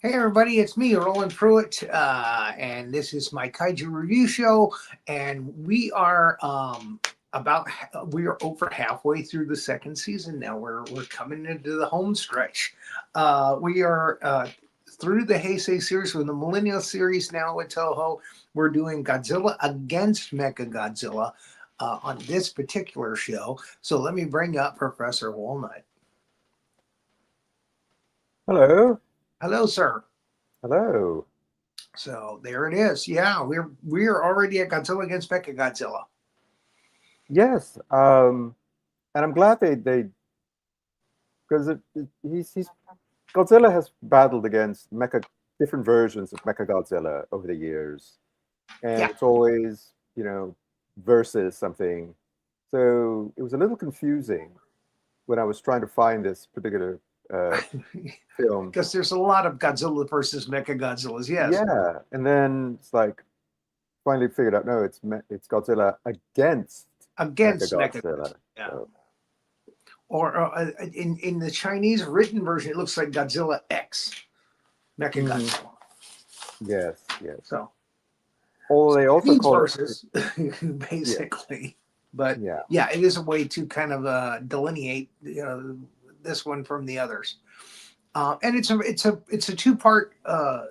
Hey everybody, it's me, Roland Pruitt, and this is my Kaiju review show. And we are over halfway through the second season now. We're coming into the home stretch. We are through the Heisei series, with the Millennial series now with Toho. We're doing Godzilla Against Mechagodzilla on this particular show. So let me bring up Professor Wallnott. Hello. Hello, sir. Hello. So there it is. Yeah, we're already at Godzilla Against Mechagodzilla. Yes. And I'm glad they because he's Godzilla has battled against different versions of Mechagodzilla over the years, and Yeah. it's always versus something. So it was a little confusing when I was trying to find this particular film. Because there's a lot of Godzilla versus Mechagodzillas. Yes. Yeah, and then it's like finally figured out, no, it's Godzilla against Against Mechagodzilla. Mechagodzilla. Yeah. So, Or in the Chinese written version, it looks like Godzilla X Mechagodzilla. yes, yes. So They also Chinese call versus it, basically. But yeah. yeah, it is a way to kind of delineate this one from the others. And it's a two-part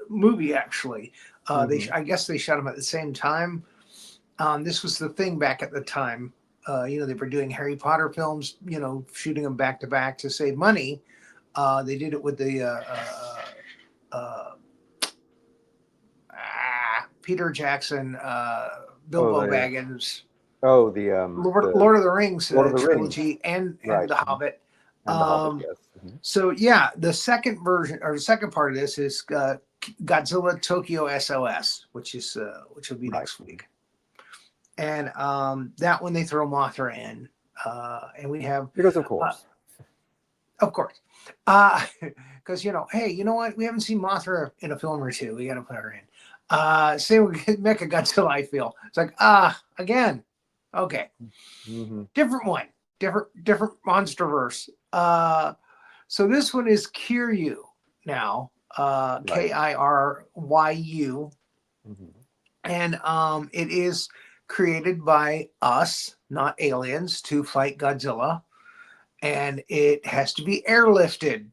movie actually. I guess they shot them at the same time. This was the thing back at the time. They were doing Harry Potter films, shooting them back to back to save money. They did it with the Peter Jackson, Bilbo Baggins, Lord of the Rings Lord of the trilogy, Rings. and Right. The Hobbit. And The Hobbit, yes. So yeah, the second version or the second part of this is Godzilla Tokyo SOS, which will be Right. next week. And that one they throw Mothra in, and we have Because of course, because hey, you know what? We haven't seen Mothra in a film or two. We got to put her in. Same with Mechagodzilla. I feel it's like again, okay, different one, different monsterverse. So this one is Kiryu now, Kiryu, and it is created by us, not aliens, to fight Godzilla, and it has to be airlifted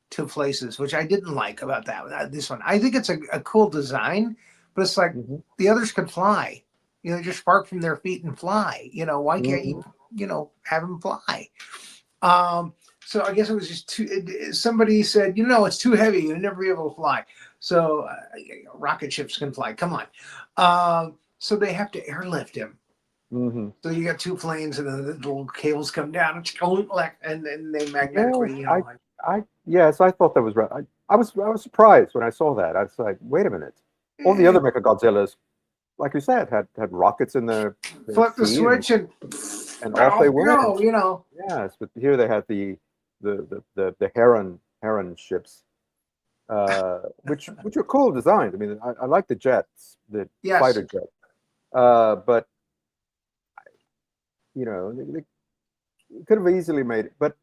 to places, which I didn't like about this one. I think it's a cool design, but it's like the others could fly. Just spark from their feet and fly. Why can't you have them fly? So I guess it was just somebody said, it's too heavy. You'll never be able to fly. So rocket ships can fly. Come on. So they have to airlift him. So you got two planes, and then the little cables come down, and then they magnetically. Yes, I thought that was right. I was surprised when I saw that. I was like, wait a minute. All the other Mechagodzillas, like you said, had rockets in their flip the switch and off they went. Go, Yes, but here they had the Heron ships, which are cool designs. I mean, I like the jets, the fighter jet, but they could have easily made it. But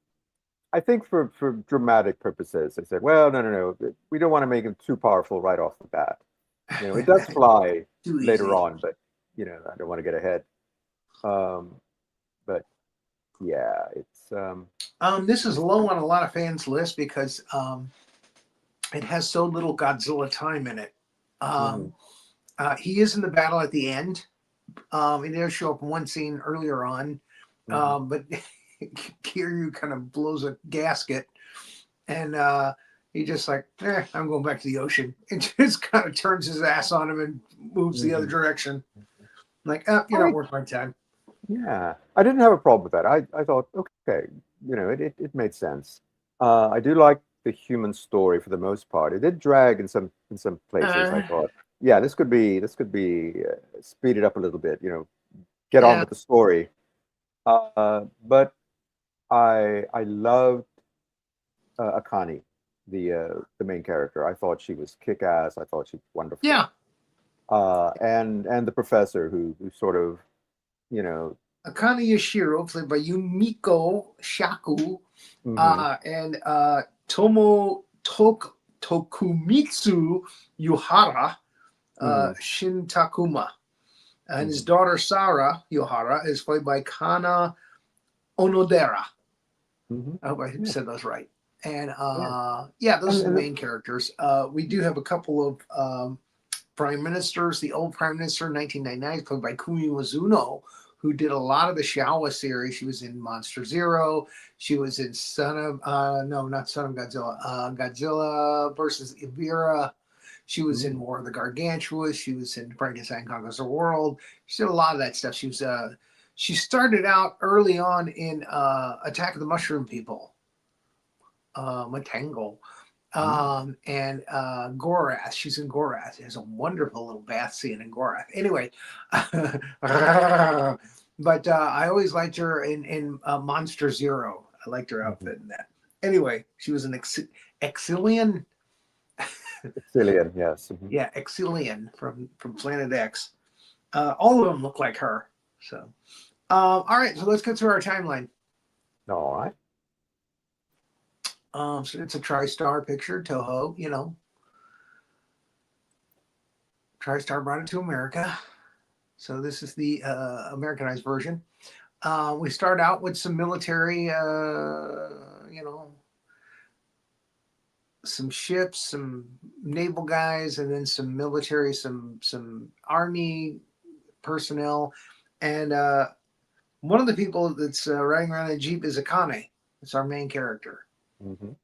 I think for dramatic purposes, they said, well, no, we don't want to make him too powerful right off the bat. It does fly later on, but I don't want to get ahead. But yeah, it's this is low on a lot of fans' list because it has so little Godzilla time in it. He is in the battle at the end. He does show up in one scene earlier on, but Kiryu kind of blows a gasket, and he just like, I'm going back to the ocean, and just kind of turns his ass on him and moves the other direction. Like, you're not worth my time. Yeah, I didn't have a problem with that. I thought, okay, it made sense. I do like the human story for the most part. It did drag in some places. I thought, yeah, this could be speeded up a little bit. Get on with the story. But I loved Akane, the main character. I thought she was kick-ass. I thought she was wonderful. Yeah. And the professor who sort of, Akane Yashiro, played by Yumiko Shaku, and Tokumitsu Yuhara Mhm. Shin Takuma. And his Mhm. daughter Sara Yuhara is played by Kana Onodera. Mhm. I hope I Yeah. said those right. And Yeah. yeah, those are the And main characters. We do have a couple of prime ministers. The old prime minister in 1999 is played by Kumi Mizuno, who did a lot of the Showa series. She was in Monster Zero. She was in Son of no, not Son of Godzilla. Godzilla versus Ibira. She was in mm, War of the Gargantuas. She was in Frankenstein Conquers the World. She did a lot of that stuff. She started out early on in Attack of the Mushroom People, Matango, mm. and Gorath. She's in Gorath. There's a wonderful little bath scene in Gorath. Anyway, but I always liked her in Monster Zero. I liked her Mhm. outfit in that. Anyway, she was an Exilian. Cillian, yes. Mhm. Yeah, Exilian from Planet X. All of them look like her. So, all right. So let's go through our timeline. All right. So it's a TriStar picture, Toho. TriStar brought it to America. So this is the Americanized version. We start out with some military, some ships, some naval guys, and then some military, some army personnel, and one of the people that's riding around in a jeep is Akane. It's our main character, Mhm.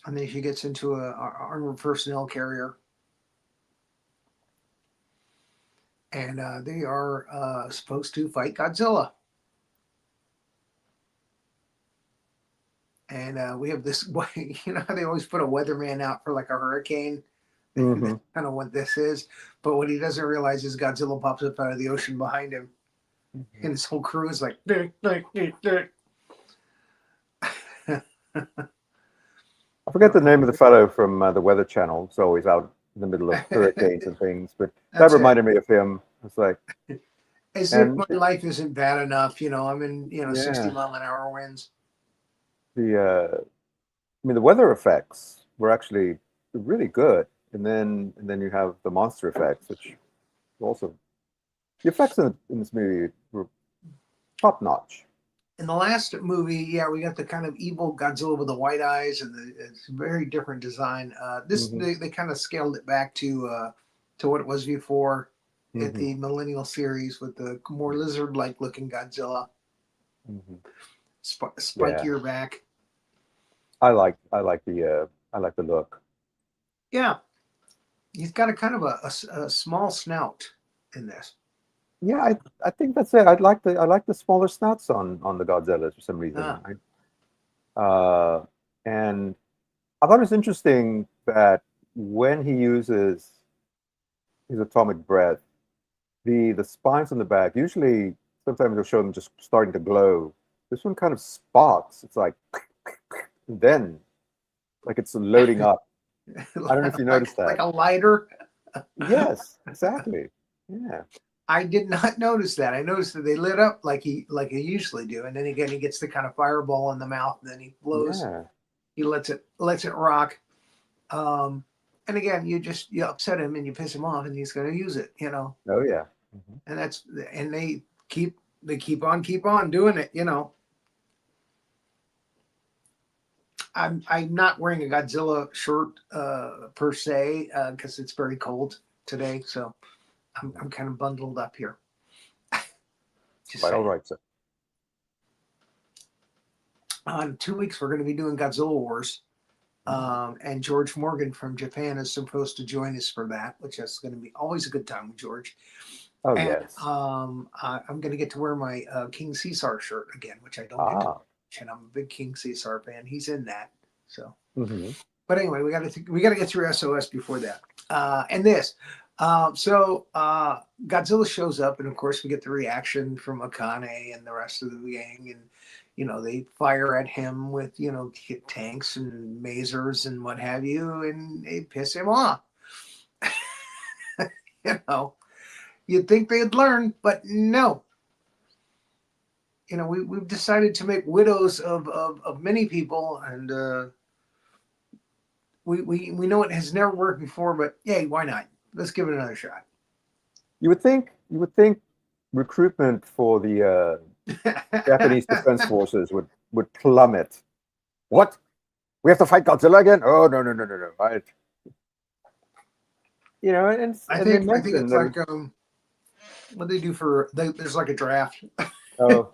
and then she gets into a armored personnel carrier, and they are supposed to fight Godzilla. And we have this, how they always put a weatherman out for like a hurricane. That's Mhm. kind of what this is. But what he doesn't realize is Godzilla pops up out of the ocean behind him, Mhm. and his whole crew is like, dick, dick, dick, dick. I forget the name of the fellow from the Weather Channel. He's always out in the middle of hurricanes and things, but that That's it. reminded me of him. It's like, As if and my life isn't bad enough, I'm in, 60 yeah, mile an hour winds. I mean, the weather effects were actually really good, and then you have the monster effects, which also the effects in this movie were top notch. In the last movie, yeah, we got the kind of evil Godzilla with the white eyes, and it's a very different design. This Hmm. they kind of scaled it back to what it was before at Hmm. the Millennial series with the more lizard-like looking Godzilla, Hmm. Yeah, spikier back. I like the look. Yeah, he's got a kind of a small snout in this. Yeah, I think that's it. I like the smaller snouts on the Godzillas for some reason. Ah, Uh, and I thought it was interesting that when he uses his atomic breath, the spines on the back usually sometimes they'll show them just starting to glow. This one kind of sparks. It's like and then like it's loading up. I don't know if you like noticed that. a lighter. Yes, exactly. Yeah, I did not notice that. I noticed that they lit up like he usually do, and then again he gets the kind of fireball in the mouth, and then he blows. yeah. He lets it rock. Um, and again, you upset him and you piss him off, and he's going to use it. Oh yeah. Mhm. And they keep on doing it. I'm not wearing a Godzilla shirt per se because it's very cold today, so I'm kind of bundled up here. Just Quite all saying. right, sir. In 2 weeks, we're going to be doing Godzilla Wars. And George Morgan from Japan is supposed to join us for that, which is going to be always a good time with George. Oh And yes. I'm going to get to wear my King Caesar shirt again, which I don't get to. Ah. And I'm a big King Caesar fan. He's in that. So, Hmm. but anyway, we got to get through SOS before that. And this. Godzilla shows up, and of course we get the reaction from Akane and the rest of the gang, and they fire at him with tanks and masers and what have you, and they piss him off. you know, you'd think they'd learn, but no. We've decided to make widows of many people, and we know it has never worked before, but yay, why not? Let's give it another shot. You would think recruitment for the Japanese Defense Forces would plummet. What? We have to fight Godzilla again? Oh no no no no no! And they I think mentioned it's there was like what they do for there's like a draft oh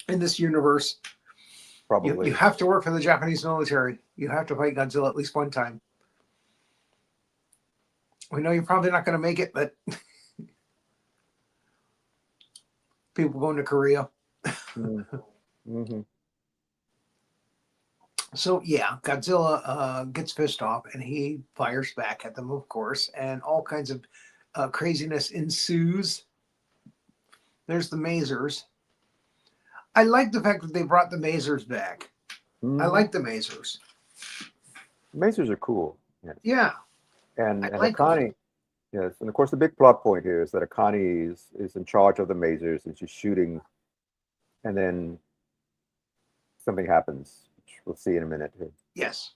in this universe. You probably have to work for the Japanese military. You have to fight Godzilla at least one time. We know you're probably not going to make it, but people going to Korea. mm-hmm. So yeah, Godzilla gets pissed off and he fires back at them, of course, and all kinds of craziness ensues. There's the Mazers. I like the fact that they brought the Mazers back. I Mm-hmm. like the Mazers. Masers are cool. Yes. Yeah, I And like them. Akane, yes, and of course the big plot point here is that Akane is in charge of the Masers and she's shooting, and then something happens, which we'll see in a minute here. Yes.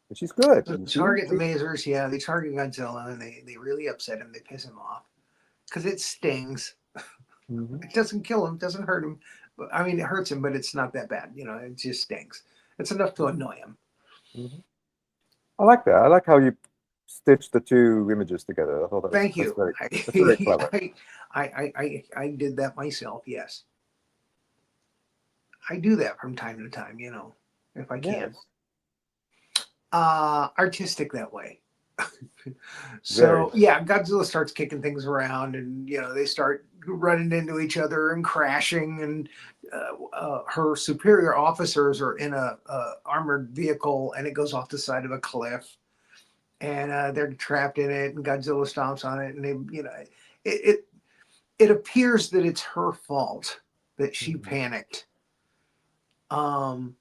But she's good. So And target the Mazers. Yeah, they target Godzilla and they really upset him. They piss him off because it stings. Mhm. It doesn't kill him, doesn't hurt him. I mean, it hurts him, but it's not that bad. You know, it just stings. It's enough to annoy him. Mhm. I like that. I like how you stitched the two images together. I thought Thank that's you. very clever. I did that myself. Yes, I do that from time to time. You know, if I can. Yes, Artistic that way. very. So yeah, Godzilla starts kicking things around, and you know they start running into each other and crashing. And her superior officers are in a armored vehicle, and it goes off the side of a cliff, and they're trapped in it. And Godzilla stomps on it, and they, you know, it it appears that it's her fault that she Mhm. panicked. Um,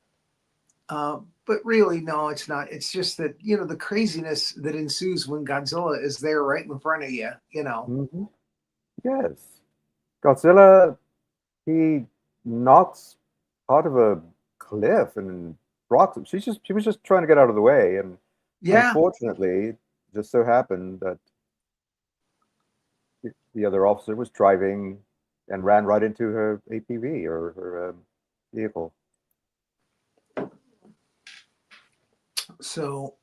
but really, no, it's not. It's just that, you know, the craziness that ensues when Godzilla is there right in front of you, you know. Mhm. Yes, Godzilla. He knocks part of a cliff and rocks him. She was just trying to get out of the way, and Yeah, unfortunately, it just so happened that the other officer was driving and ran right into her APV or her vehicle. so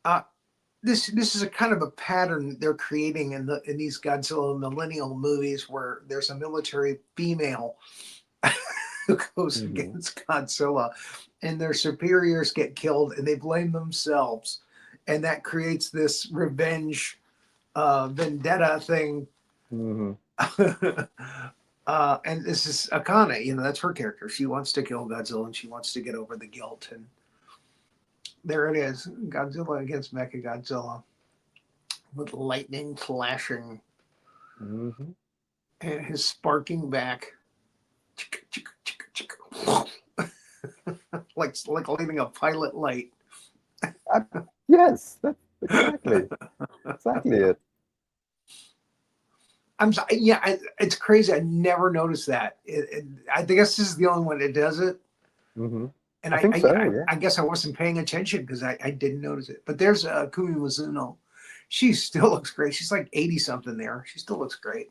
uh this is a kind of a pattern they're creating in these Godzilla millennial movies where there's a military female who goes Hmm. against Godzilla and their superiors get killed and they blame themselves, and that creates this revenge vendetta thing. Hmm. And this is Akane, you know, that's her character. She wants to kill Godzilla and she wants to get over the guilt. And there it is, Godzilla against Mechagodzilla with lightning flashing Hmm. and his sparking back. Like lighting a pilot light. Yes, that's exactly it. Yeah, it's crazy. I never noticed that. I guess this is the only one that does it. Hmm. And I think so. Yeah. I guess I wasn't paying attention because I didn't notice it. But there's Kumi Mizuno. She still looks great. She's like 80 something there. She still looks great.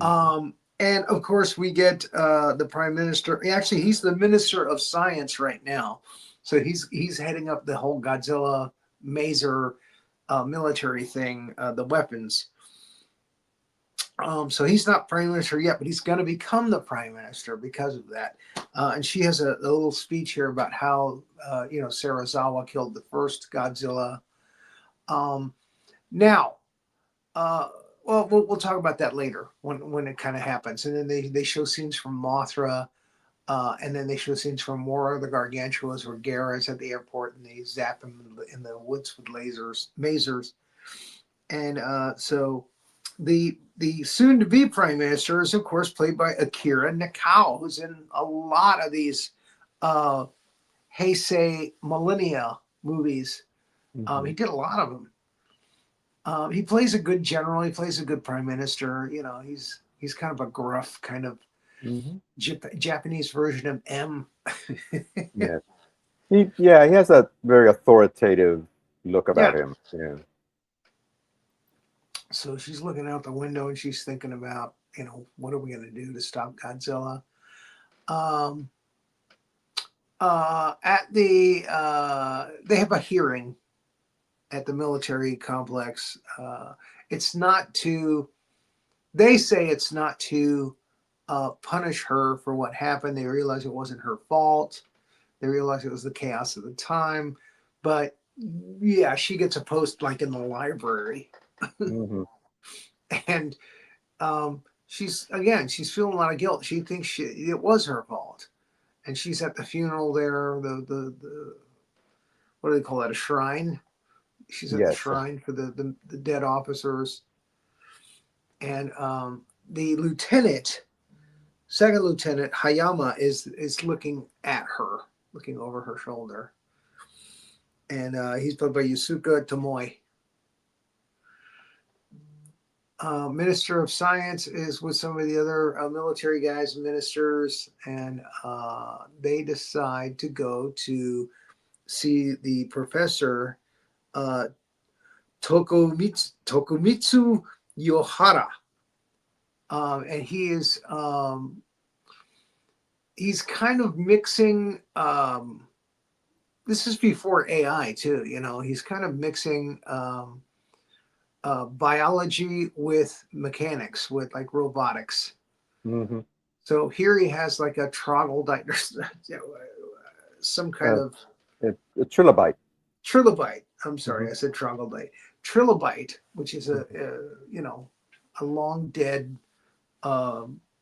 Hmm. And of course, we get the prime minister. Actually, he's the minister of science right now. So he's heading up the whole Godzilla Maser military thing, the weapons. So he's not prime minister yet, but he's going to become the prime minister because of that. And she has a little speech here about how you know, Sarazawa killed the first Godzilla. Um, now, uh, well, we'll talk about that later when it kind of happens. And then they show scenes from Mothra, and then they show scenes from more of the Gargantuas where Gara's at the airport and they zap him in the woods with masers. And so the soon to be prime minister is of course played by Akira Nakao, who's in a lot of these uh, Heisei millennia movies. Hmm. He did a lot of them. He plays a good general. He plays a good prime minister. You know, he's kind of a gruff kind of Mhm. Japanese version of M. Yes. He has a very authoritative look Yeah. about him. Yeah. So she's looking out the window and she's thinking about, what are we going to do to stop Godzilla? Um, they have a hearing at the military complex. It's not to, they say it's not to punish her for what happened. They realize it wasn't her fault. They realize it was the chaos of the time. But yeah, she gets a post like in the library. Hmm. And she's feeling a lot of guilt. She thinks it was her fault. And she's at the funeral there, the what do they call that, a shrine? She's at the Yes. shrine for the dead officers. And the lieutenant, second lieutenant Hayama, is looking at her, looking over her shoulder. And he's played by Yusuke Tomoe. Minister of Science is with some of the other military guys, ministers, and they decide to go to see the professor, uh, Tokumitsu Yohara. And he's kind of mixing. This is before AI too. He's kind of mixing biology with mechanics, with like robotics. Hmm. So here he has like a troglodyte, some kind Uh, of a trilobite. trilobite. I'm sorry, Hmm. I said troglodyte. Trilobite, which is a long dead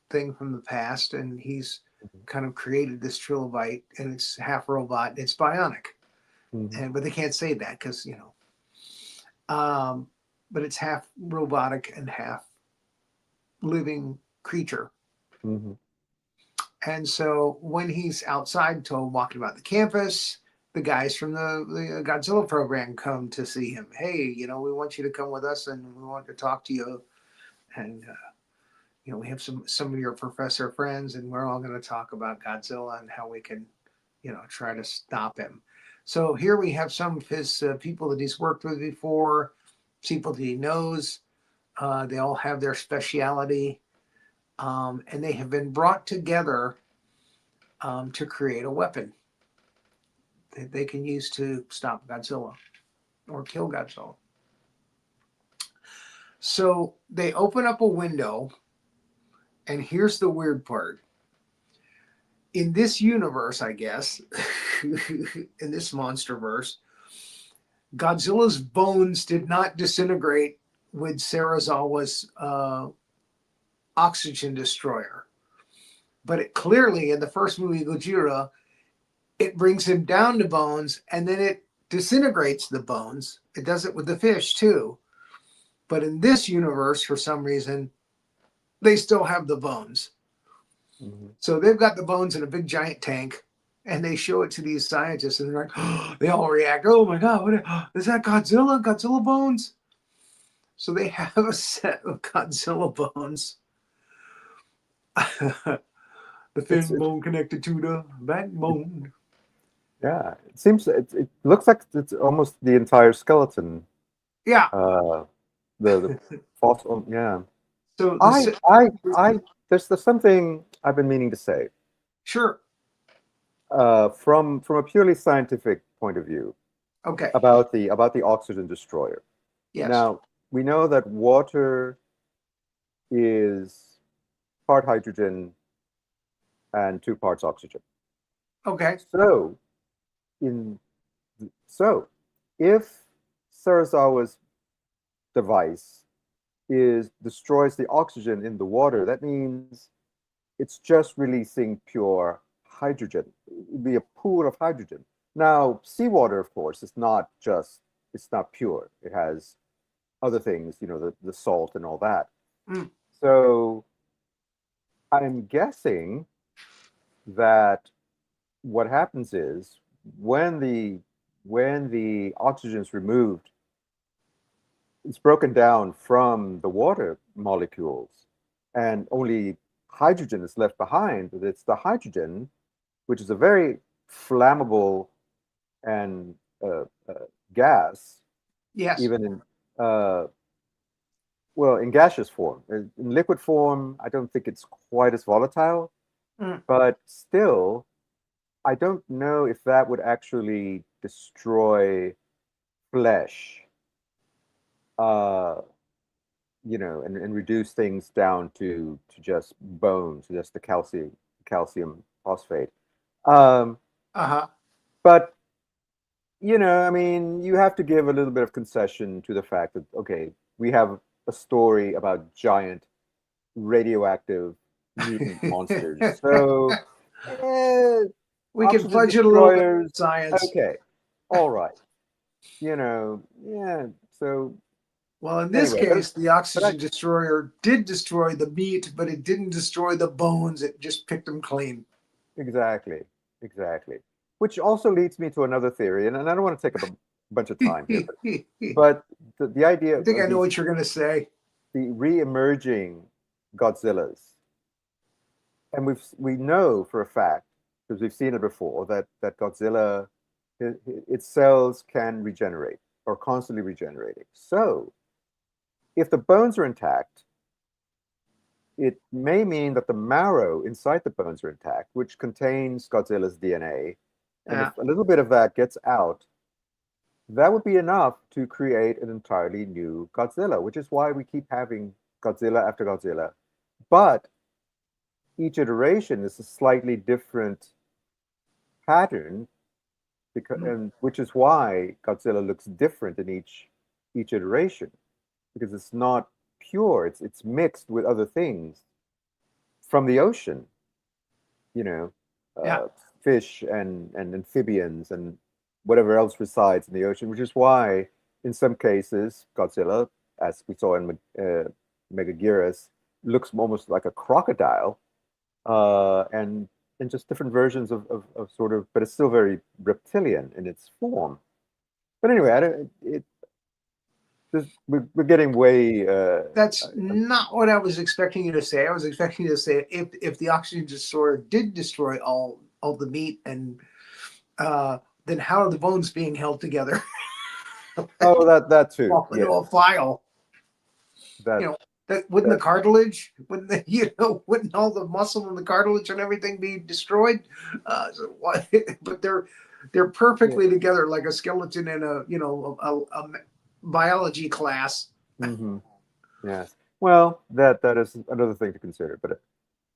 thing from the past, and he's kind of created this trilobite, and it's half robot, it's bionic, Hmm. but they can't say that because um, but it's half robotic and half living creature. Hmm. And so when he's outside, walking about the campus, the guys from the Godzilla program come to see him. Hey, we want you to come with us, and we want to talk to you. And we have some of your professor friends, and we're all going to talk about Godzilla and how we can, try to stop him. So here we have some of his people that he's worked with before, people that he knows. They all have their speciality, and they have been brought together to create a weapon that they can use to stop Godzilla or kill Godzilla. So they open up a window, and here's the weird part. In this universe, I guess, in this monster verse, Godzilla's bones did not disintegrate with Sarazawa's oxygen destroyer. But it clearly, in the first movie, Gojira, it brings him down to bones and then it disintegrates the bones. It does it with the fish too. But in this universe, for some reason, they still have the bones. Hmm. So they've got the bones in a big giant tank, and they show it to these scientists, and they're like, oh, they all react. Oh my God, is that Godzilla? Godzilla bones? So they have a set of Godzilla bones. The It's fin bone connected to the backbone. Yeah. It looks like it's almost the entire skeleton. Yeah. Uh, the fossil. Yeah. So I I I there's something I've been meaning to say. sure. From a purely scientific point of view Okay. about the oxygen destroyer. Yes. Now, we know that water is part hydrogen and two parts oxygen. Okay. So, in so if Sarazawa's device is destroys the oxygen in the water, that means it's just releasing pure hydrogen. It would be a pool of hydrogen. Now, seawater, of course, it's not pure. It has other things, the salt and all that. Mm. So I'm guessing that what happens is when the oxygen is removed, it's broken down from the water molecules, and only hydrogen is left behind, but it's the hydrogen, which is a very flammable and gas, Yes. even in well, in gaseous form. In liquid form, I don't think it's quite as volatile, Mm. but still, I don't know if that would actually destroy flesh, uh, and reduce things down to just bone, to just the calcium phosphate. Um, Uh-huh. but I mean, you have to give a little bit of concession to the fact that, okay, we have a story about giant radioactive mutant monsters. So, eh, We can oxygen fudge it a little bit destroyers, with science. okay, all right. Yeah. So Well, in this anyway, case, the but I oxygen destroyer did destroy the meat, but it didn't destroy the bones. It just picked them clean. exactly, exactly. Which also leads me to another theory, and I don't want to take up a bunch of time here, but I but the idea think I of know these what you're going to say. the re-emerging Godzillas, and we know for a fact because we've seen it before that Godzilla its cells can regenerate or constantly regenerating. So if the bones are intact, it may mean that the marrow inside the bones are intact, which contains Godzilla's DNA. And Yeah. if a little bit of that gets out, that would be enough to create an entirely new Godzilla, which is why we keep having Godzilla after Godzilla. But each iteration is a slightly different pattern, because and which is why Godzilla looks different in each iteration, because it's not pure, it's mixed with other things from the ocean, you know, Yeah. uh, fish and amphibians and whatever else resides in the ocean, which is why, in some cases, Godzilla, as we saw in Megaguirus, looks almost like a crocodile, and just different versions of sort of, but it's still very reptilian in its form. But anyway, I don't, it just we're getting way. That's not what I was expecting you to say. I was expecting you to say if the oxygen destroyer did destroy all the meat, and then how are the bones being held together? Oh, that too. Fall into Yes, a file. that You know, that wouldn't the that. cartilage, wouldn't the, wouldn't all the muscle and the cartilage and everything be destroyed? So what, but they're Yeah. perfectly together like a skeleton in a a biology class. Hmm. Yes. Well, that is another thing to consider, but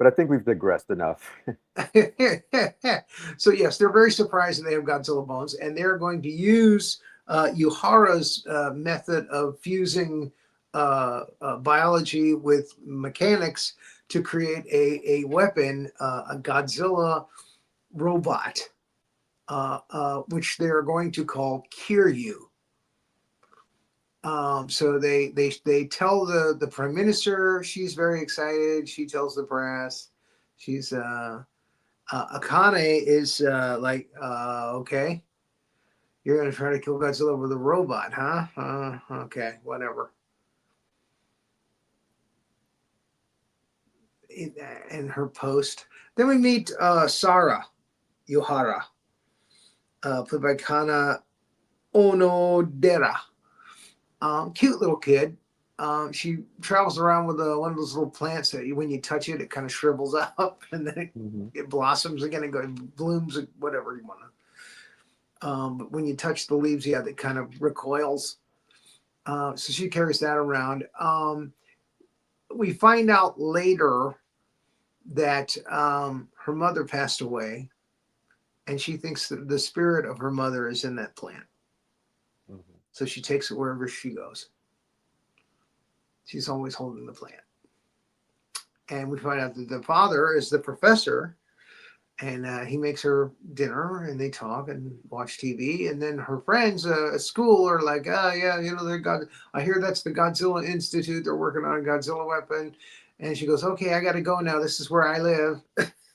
I think we've digressed enough. So yes, they're very surprised that they have Godzilla bones, and they're going to use Yuhara's method of fusing biology with mechanics to create a weapon, a Godzilla robot, which they're going to call Kiryu. So they tell the prime minister. She's very excited. She tells the press. She's Akane is like, okay, you're gonna try to kill Godzilla with a robot, huh? Okay, whatever. In her post, then we meet Sarah Yohara, played by Kana Onodera. Cute little kid. She travels around with one of those little plants that when you touch it, it kind of shrivels up and then Hmm. it blossoms again and goes blooms, whatever you want to. But when you touch the leaves, yeah, that kind of recoils. So she carries that around. We find out later that her mother passed away, and she thinks that the spirit of her mother is in that plant. Hmm. So she takes it wherever she goes. She's always holding the plant. And we find out that the father is the professor, and he makes her dinner, and they talk and watch TV. And then her friends at school are like, "Oh yeah, they're God. I hear that's the Godzilla Institute. They're working on a Godzilla weapon." And she goes, "Okay, I got to go now. This is where I live."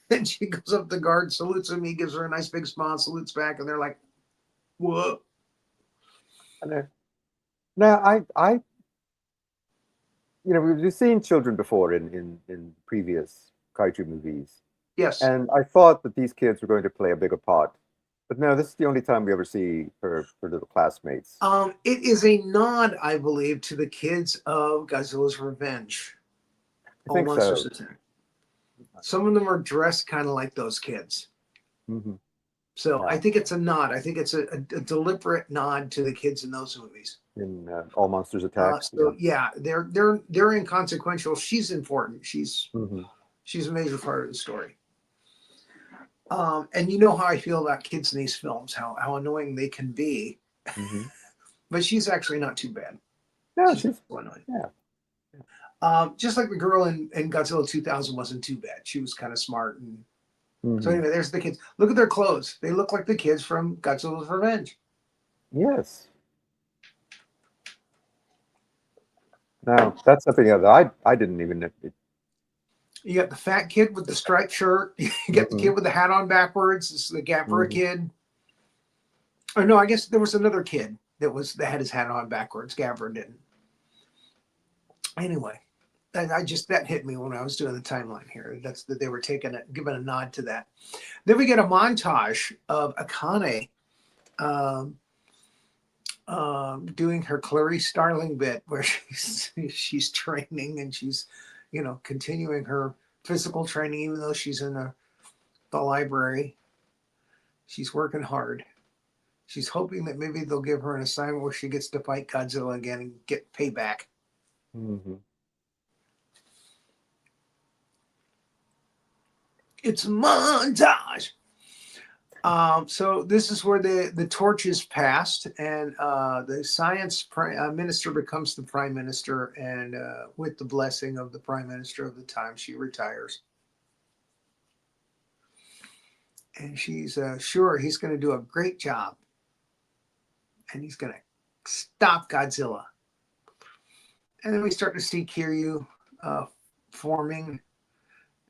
And she goes up to the guard, salutes him. He gives her a nice big smile, salutes back, and they're like, "What?" Now, we've seen children before in previous kaiju movies. Yes. And I thought that these kids were going to play a bigger part. But no, this is the only time we ever see her little classmates. It is a nod, I believe, to the kids of Godzilla's Revenge. I All think Monsters so. Attack. Some of them are dressed kind of like those kids. Mm-hmm. So Yeah. I think it's a nod. I think it's a deliberate nod to the kids in those movies. In All Monsters Attack. So yeah, they're inconsequential. She's important. She's Mm-hmm. a major part of the story. And you know how I feel about kids in these films, how annoying they can be. Mm-hmm. But she's actually not too bad. No, She's annoying. yeah. Just like the girl in Godzilla 2000 wasn't too bad. She was kind of smart. And Mm-hmm. so anyway, there's the kids. Look at their clothes. They look like the kids from Godzilla's Revenge. Yes. Now that's something that I didn't even know. You got the fat kid with the striped shirt. You got the kid with the hat on backwards. This is the Gavra kid. Or no, I guess there was another kid that had his hat on backwards. Gavra didn't. Anyway, that hit me when I was doing the timeline here. That's that they were giving a nod to that. Then we get a montage of Akane doing her Clarice Starling bit where she's training and she's continuing her physical training even though she's in the library. She's working hard. She's hoping that maybe they'll give her an assignment where she gets to fight Godzilla again and get payback. Mm-hmm. It's a montage. So this is where the torch is passed, and the science minister becomes the prime minister, and with the blessing of the prime minister of the time, she retires. And she's sure he's going to do a great job, and he's going to stop Godzilla. And then we start to see Kiryu forming,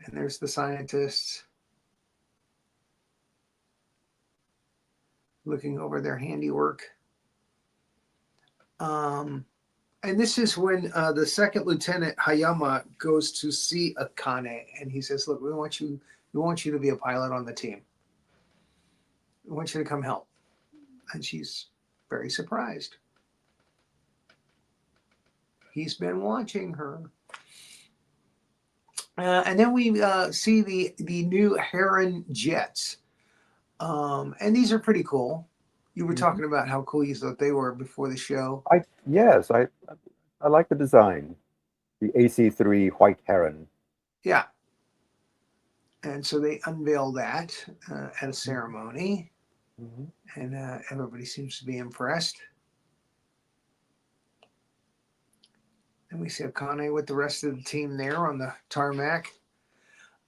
and there's the scientists looking over their handiwork. And this is when the second lieutenant Hayama goes to see Akane, and he says, "Look, we want you to be a pilot on the team. We want you to come help." And she's very surprised. He's been watching her. And then we see the new Heron jets. And these are pretty cool. You were talking about how cool you thought they were before the show. I like the design. The AC-3 White Heron. Yeah. And so they unveil that at a ceremony. Mm-hmm. And everybody seems to be impressed. And we see Akane with the rest of the team there on the tarmac.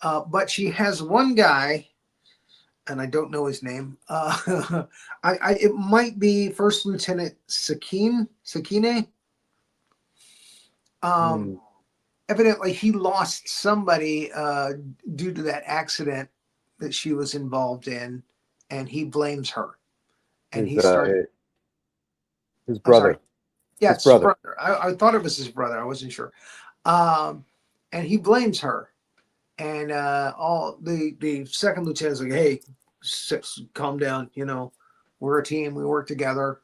But she has one guy, and I don't know his name. It might be First Lieutenant Sakine. Evidently, he lost somebody due to that accident that she was involved in, and he blames her. And he started his brother. Yeah, it's his brother. I thought it was his brother. I wasn't sure. And he blames her. And all the second lieutenant's like, "Hey, calm down. We're a team. We work together.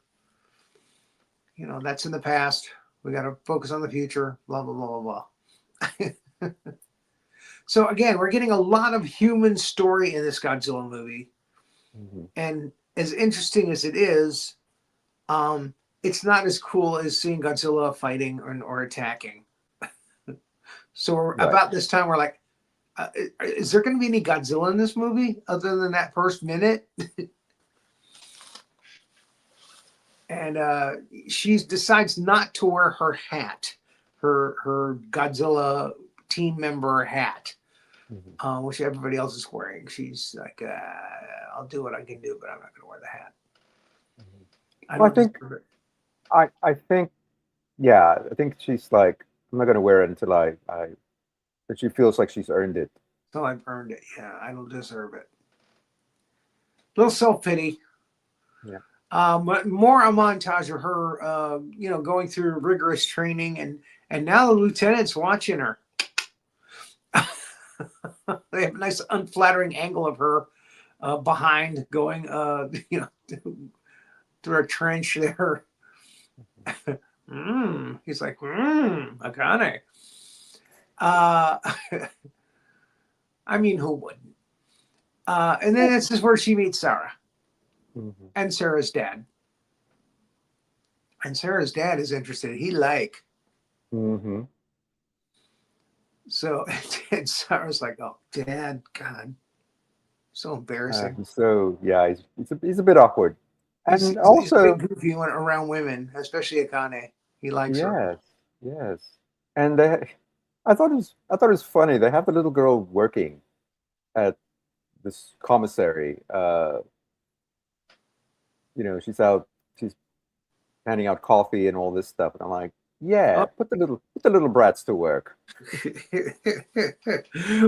That's in the past. We got to focus on the future. Blah, blah, blah, blah, blah." So again, we're getting a lot of human story in this Godzilla movie. Mm-hmm. And as interesting as it is, it's not as cool as seeing Godzilla fighting or attacking. So about this time, we're like, is there going to be any Godzilla in this movie other than that first minute? And she decides not to wear her hat, her Godzilla team member hat, which everybody else is wearing. She's like, I'll do what I can do, but I'm not going to wear the hat. I think she's like, I'm not going to wear it until that she feels like she's earned it. Until I've earned it. Yeah, I don't deserve it. Little self-pity. Yeah. But more a montage of her, going through rigorous training, and now the lieutenant's watching her. They have a nice unflattering angle of her behind going, through a trench there. He's like, Akane. Uh, I mean, who wouldn't? And then this is where she meets Sarah and Sarah's dad. And Sarah's dad is interested. He like. So and Sarah's like, oh, Dad, God, so embarrassing. So yeah, he's a bit awkward, and He's a also bit goofy around women, especially Akane. He likes her. yes, yes, and I thought it was funny. They have the little girl working at this commissary. She's handing out coffee and all this stuff, and I'm like, yeah, Oh. put the little brats to work.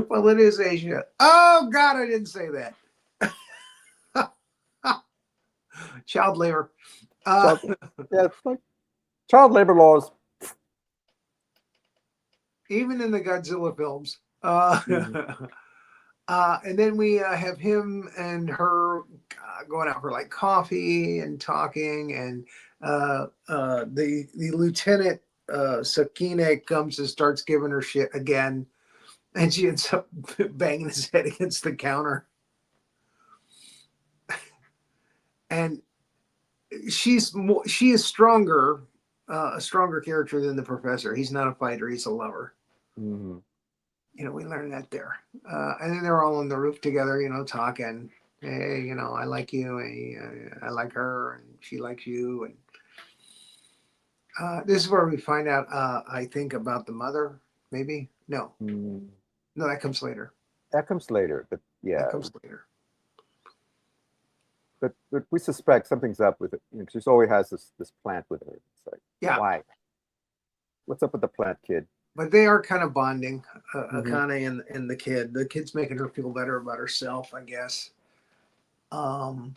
Well, it is Asia. Oh God, I didn't say that. Child labor. So, yeah, it's like child labor laws. Even in the Godzilla films. And then we have him and her going out for like coffee and talking, and the lieutenant Sakine comes and starts giving her shit again, and she ends up banging his head against the counter. And she is stronger, a stronger character than the professor. He's not a fighter; he's a lover. We learned that there. And then they're all on the roof together, talking. Hey, I like you, and I like her, and she likes you. And this is where we find out, I think, about the mother, maybe? No. No, that comes later. That comes later, but yeah. That comes later. But we suspect something's up with it. She always has this plant with her. It's like, yeah. Why? What's up with the plant kid? But they are kind of bonding, Akane and the kid. The kid's making her feel better about herself, I guess. And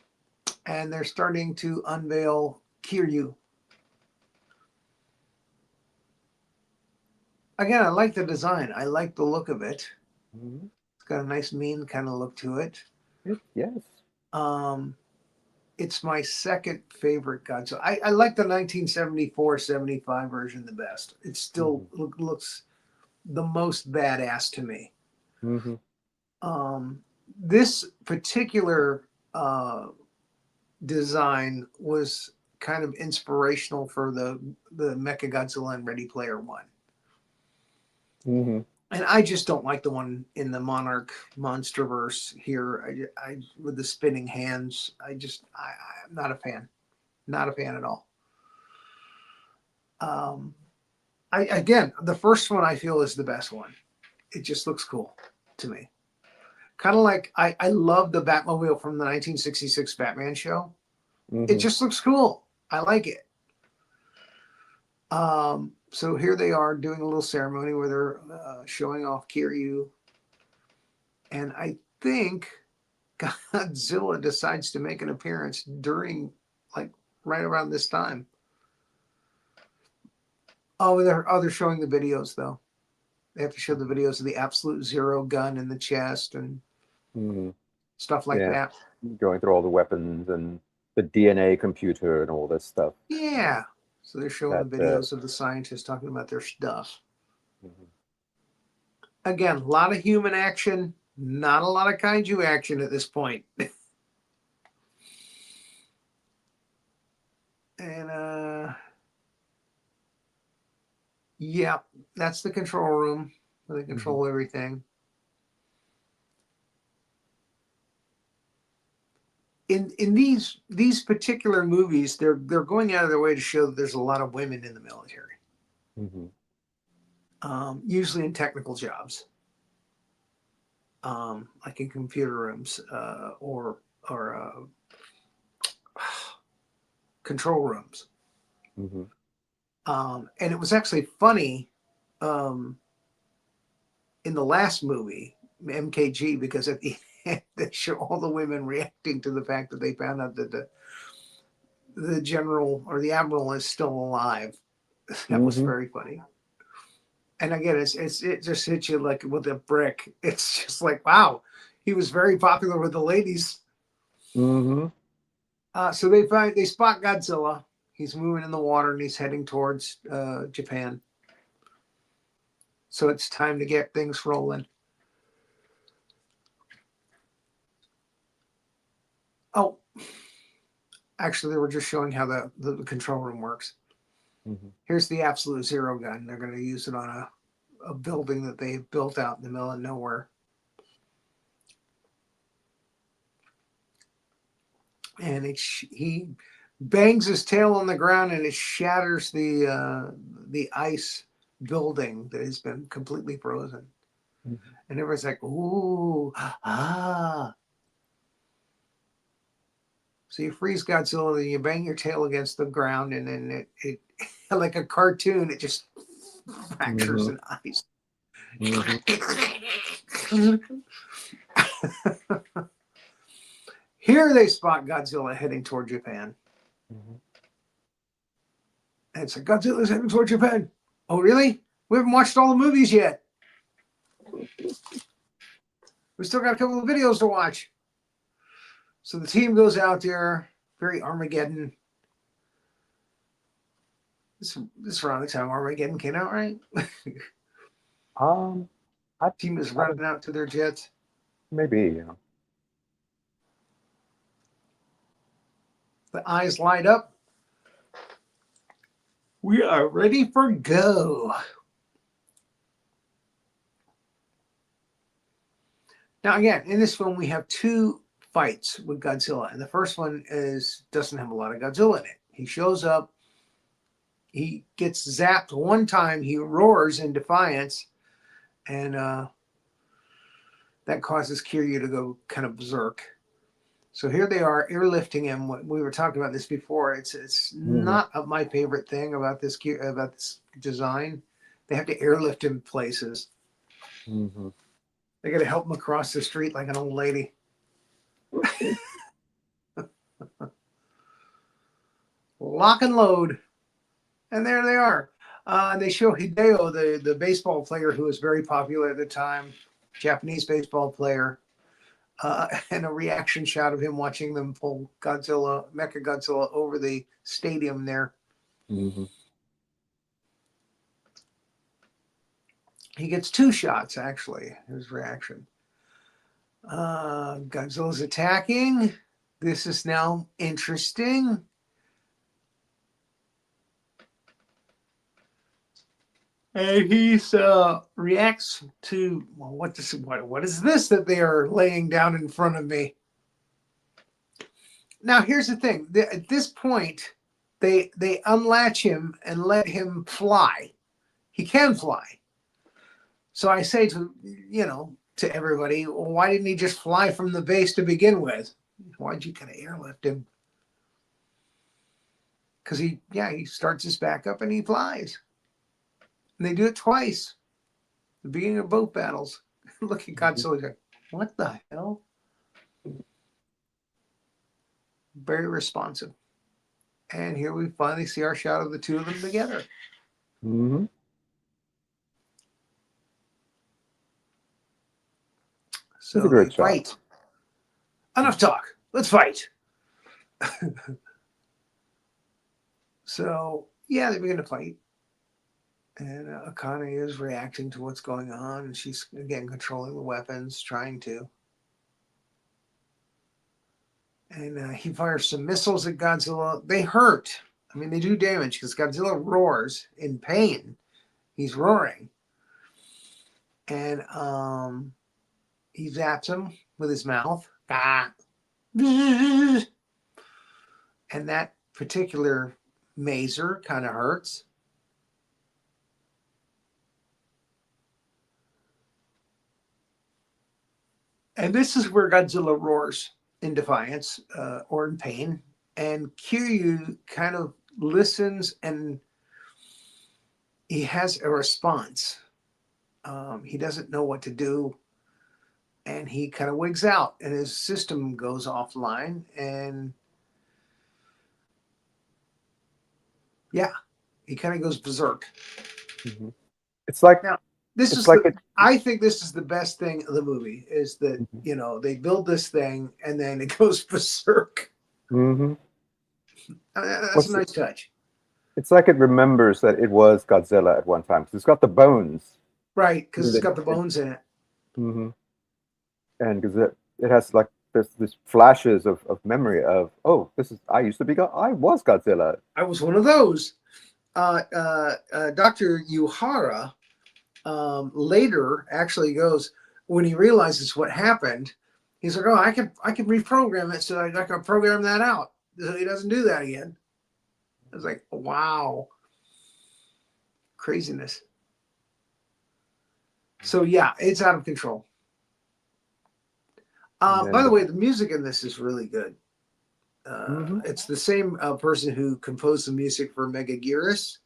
they're starting to unveil Kiryu. Again, I like the design. I like the look of it. It's got a nice mean kind of look to it. Yes. It's my second favorite Godzilla. I like the 1974-75 version the best. It still looks the most badass to me. This particular design was kind of inspirational for the Mechagodzilla and Ready Player One. And I just don't like the one in the Monarch Monsterverse here. I with the spinning hands. I'm not a fan. Not a fan at all. Again, the first one I feel is the best one. It just looks cool to me. Kind of like I love the Batmobile from the 1966 Batman show. It just looks cool. I like it. So here they are doing a little ceremony where they're showing off Kiryu. And I think Godzilla decides to make an appearance during, like, right around this time. Oh, they're showing the videos, though. They have to show the videos of the Absolute Zero gun in the chest and stuff like that. Going through all the weapons and the DNA computer and all this stuff. Yeah. So they're showing the videos of the scientists talking about their stuff. Again, a lot of human action, not a lot of kaiju action at this point. And yeah, that's the control room where they control everything. In these particular movies, they're going out of their way to show that there's a lot of women in the military. Usually in technical jobs, like in computer rooms or control rooms. And it was actually funny in the last movie, MKG, because at the end they show all the women reacting to the fact that they found out that the general or the admiral is still alive. That was very funny. And again, it just hits you like with a brick. It's just like, wow, he was very popular with the ladies. Mm-hmm. So they spot Godzilla. He's moving in the water and he's heading towards Japan. So it's time to get things rolling. Oh, actually, they were just showing how the control room works. Mm-hmm. Here's the absolute zero gun. They're going to use it on a building that they've built out in the middle of nowhere. And he bangs his tail on the ground and it shatters the ice building that has been completely frozen. Mm-hmm. And everyone's like, ooh, ah. So you freeze Godzilla and you bang your tail against the ground and then it like a cartoon, it just fractures Mm-hmm. in ice. Mm-hmm. Here they spot Godzilla heading toward Japan. Mm-hmm. And it's like, Godzilla's heading toward Japan. Oh, really? We haven't watched all the movies yet. We still got a couple of videos to watch. So the team goes out there, very Armageddon. This is around the time Armageddon came out, right? Um, I, Team is I don't, running out to their jets. maybe, you know. The eyes light up. We are ready for go. Now, again, in this film, we have two fights with Godzilla. And the first one doesn't have a lot of Godzilla in it. He shows up. He gets zapped one time. He roars in defiance. And that causes Kiryu to go kind of berserk. So here they are airlifting him. We were talking about this before. It's Mm-hmm. not my favorite thing about this design. They have to airlift him places. Mm-hmm. They got to help him across the street like an old lady. Lock and load, and there they are. They show Hideo, the baseball player who was very popular at the time, Japanese baseball player, and a reaction shot of him watching them pull Mechagodzilla over the stadium there. Mm-hmm. He gets two shots, actually, his reaction. Godzilla's attacking. This is now interesting. And he reacts to, well, what is this that they are laying down in front of me? Now, here's the thing. At this point, they unlatch him and let him fly. He can fly. So I say to everybody, well, why didn't he just fly from the base to begin with? Why'd you kind of airlift him? Because he starts his back up and he flies. And they do it twice. The beginning of both battles. Look at Godzilla. Like, what the hell? Very responsive. And here we finally see our shot of the two of them together. Mm-hmm. It's a So they great shot. fight. Enough talk. Let's fight. So, yeah, they begin to fight. And Akane is reacting to what's going on. And she's, again, controlling the weapons, trying to. And he fires some missiles at Godzilla. They hurt. I mean, they do damage because Godzilla roars in pain. He's roaring. And he zaps him with his mouth. And that particular maser kind of hurts. And this is where Godzilla roars in defiance or in pain. And Kiryu kind of listens and he has a response. He doesn't know what to do. And he kind of wigs out and his system goes offline. And yeah, he kind of goes berserk. Mm-hmm. It's like Now, this it's is like the it. I think this is the best thing of the movie is that, you know, they build this thing and then it goes berserk. Mm-hmm. That's a What's nice touch. It's like it remembers that it was Godzilla at one time. 'Cause it's got the bones. Right, because And it's got the bones in it. mhm. And because it has like this flashes of memory of, oh, this is I used to be I was Godzilla. I was one of those. Dr. Yuhara later actually goes, when he realizes what happened, he's like, "Oh, I can reprogram it so I can program that out so he doesn't do that again." I was like, "Wow, craziness." So yeah, it's out of control. And By then the way, the music in this is really good. mhm. It's the same person who composed the music for Megaguirus.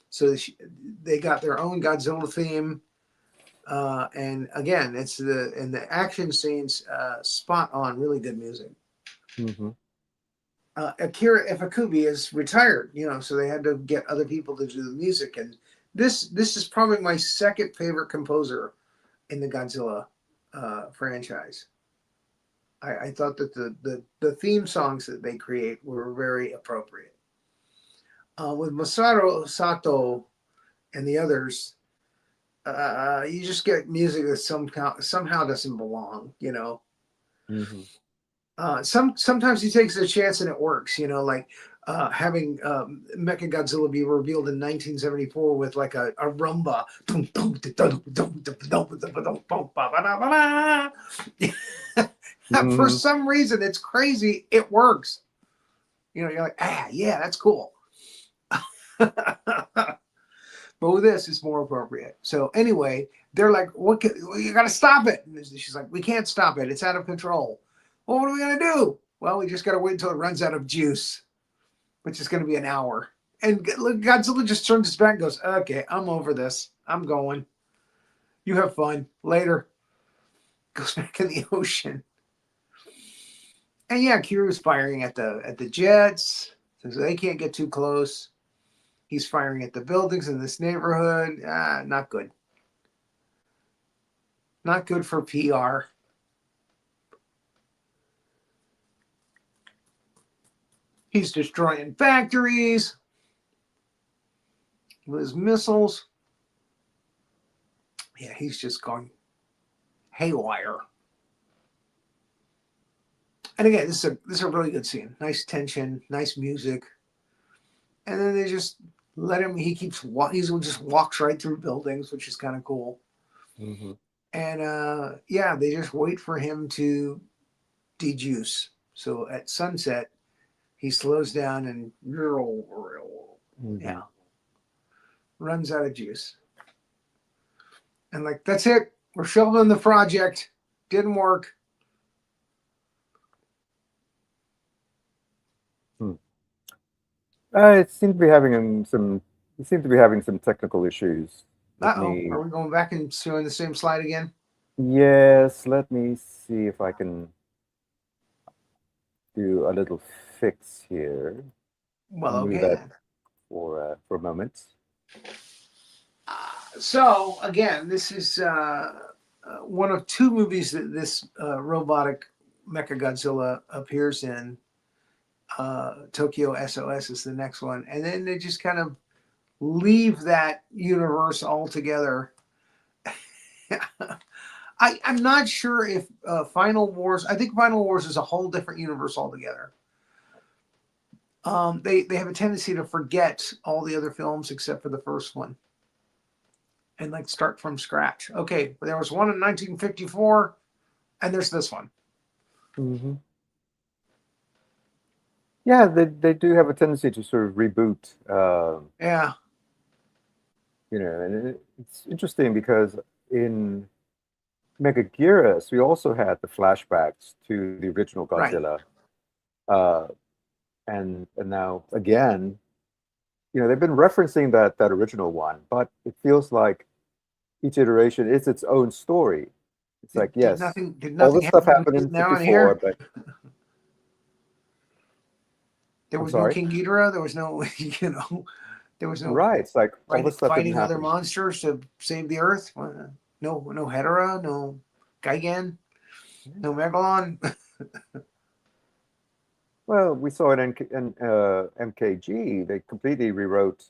So they got their own Godzilla theme. And again, it's the action scenes, spot on, really good music. Mhm. Akira Ifukube is retired, you know, so they had to get other people to do the music. And this is probably my second favorite composer in the Godzilla franchise. I thought that the theme songs that they create were very appropriate. With Masaru Sato and the others, you just get music that somehow doesn't belong, you know. Mhm. Sometimes he takes a chance and it works, you know, like having Mechagodzilla be revealed in 1974 with like a rumba. For Mhm. some reason, it's crazy. It works. You know, you're like, ah, yeah, that's cool. But with this, it's more appropriate. So anyway, they're like, "What? You got to stop it!" And she's like, "We can't stop it. It's out of control." Well, what are we gonna do? Well, we just got to wait until it runs out of juice, which is going to be an hour. And Godzilla just turns his back and goes, "Okay, I'm over this. I'm going. You have fun later." Goes back in the ocean. And yeah, Kiru's firing at the jets, so they can't get too close. He's firing at the buildings in this neighborhood. Not good. Not good for PR. He's destroying factories with his missiles. Yeah, he's just going haywire. And again, this is a really good scene. Nice tension, nice music. And then they just let him. He just walks right through buildings, which is kind of cool. Mhm. And yeah, they just wait for him to dejuice. So at sunset, he slows down and yeah, Mhm. runs out of juice. And like, that's it. We're shelving the project. Didn't work. Hmm. It seemed to be having some. It seemed to be having some technical issues. Let Uh-oh. me. Are we going back and showing the same slide again? Yes. Let me see if I can do a little fix here. Well, Move okay that then. for a moment. So again, this is one of two movies that this robotic Mechagodzilla appears in. Tokyo SOS is the next one, and then they just kind of leave that universe altogether. I'm not sure if Final Wars. I think Final Wars is a whole different universe altogether. They have a tendency to forget all the other films except for the first one, and like start from scratch. Okay, there was one in 1954, and there's this one. Hmm. Yeah, they do have a tendency to sort of reboot. Yeah, And it's interesting because in Megaguirus, we also had the flashbacks to the original right. Godzilla, uh, and now again, they've been referencing that original one, but it feels like each iteration is its own story. It's like, Did yes, nothing did all nothing this stuff happen happened in now in '54, here? but There I'm was no sorry. King Ghidorah. There was no, There was no Right. It's like all this stuff didn't fighting other happen. monsters to save the Earth. No, no Hedorah, no Gigan, no Megalon. Well, we saw it in MKG. They completely rewrote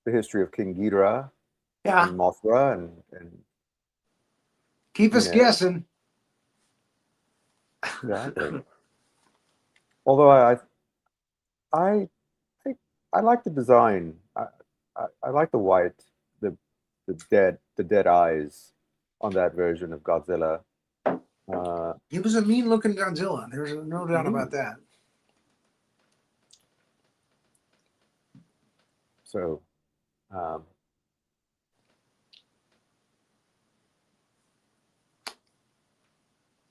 the history of King Ghidorah Yeah, and Mothra, and keep you us know, guessing. exactly. Although I think I like the design. I like the white, the the dead eyes on that version of Godzilla. Uh, He was a mean-looking Godzilla. There's no doubt about mhm. that. So, um, all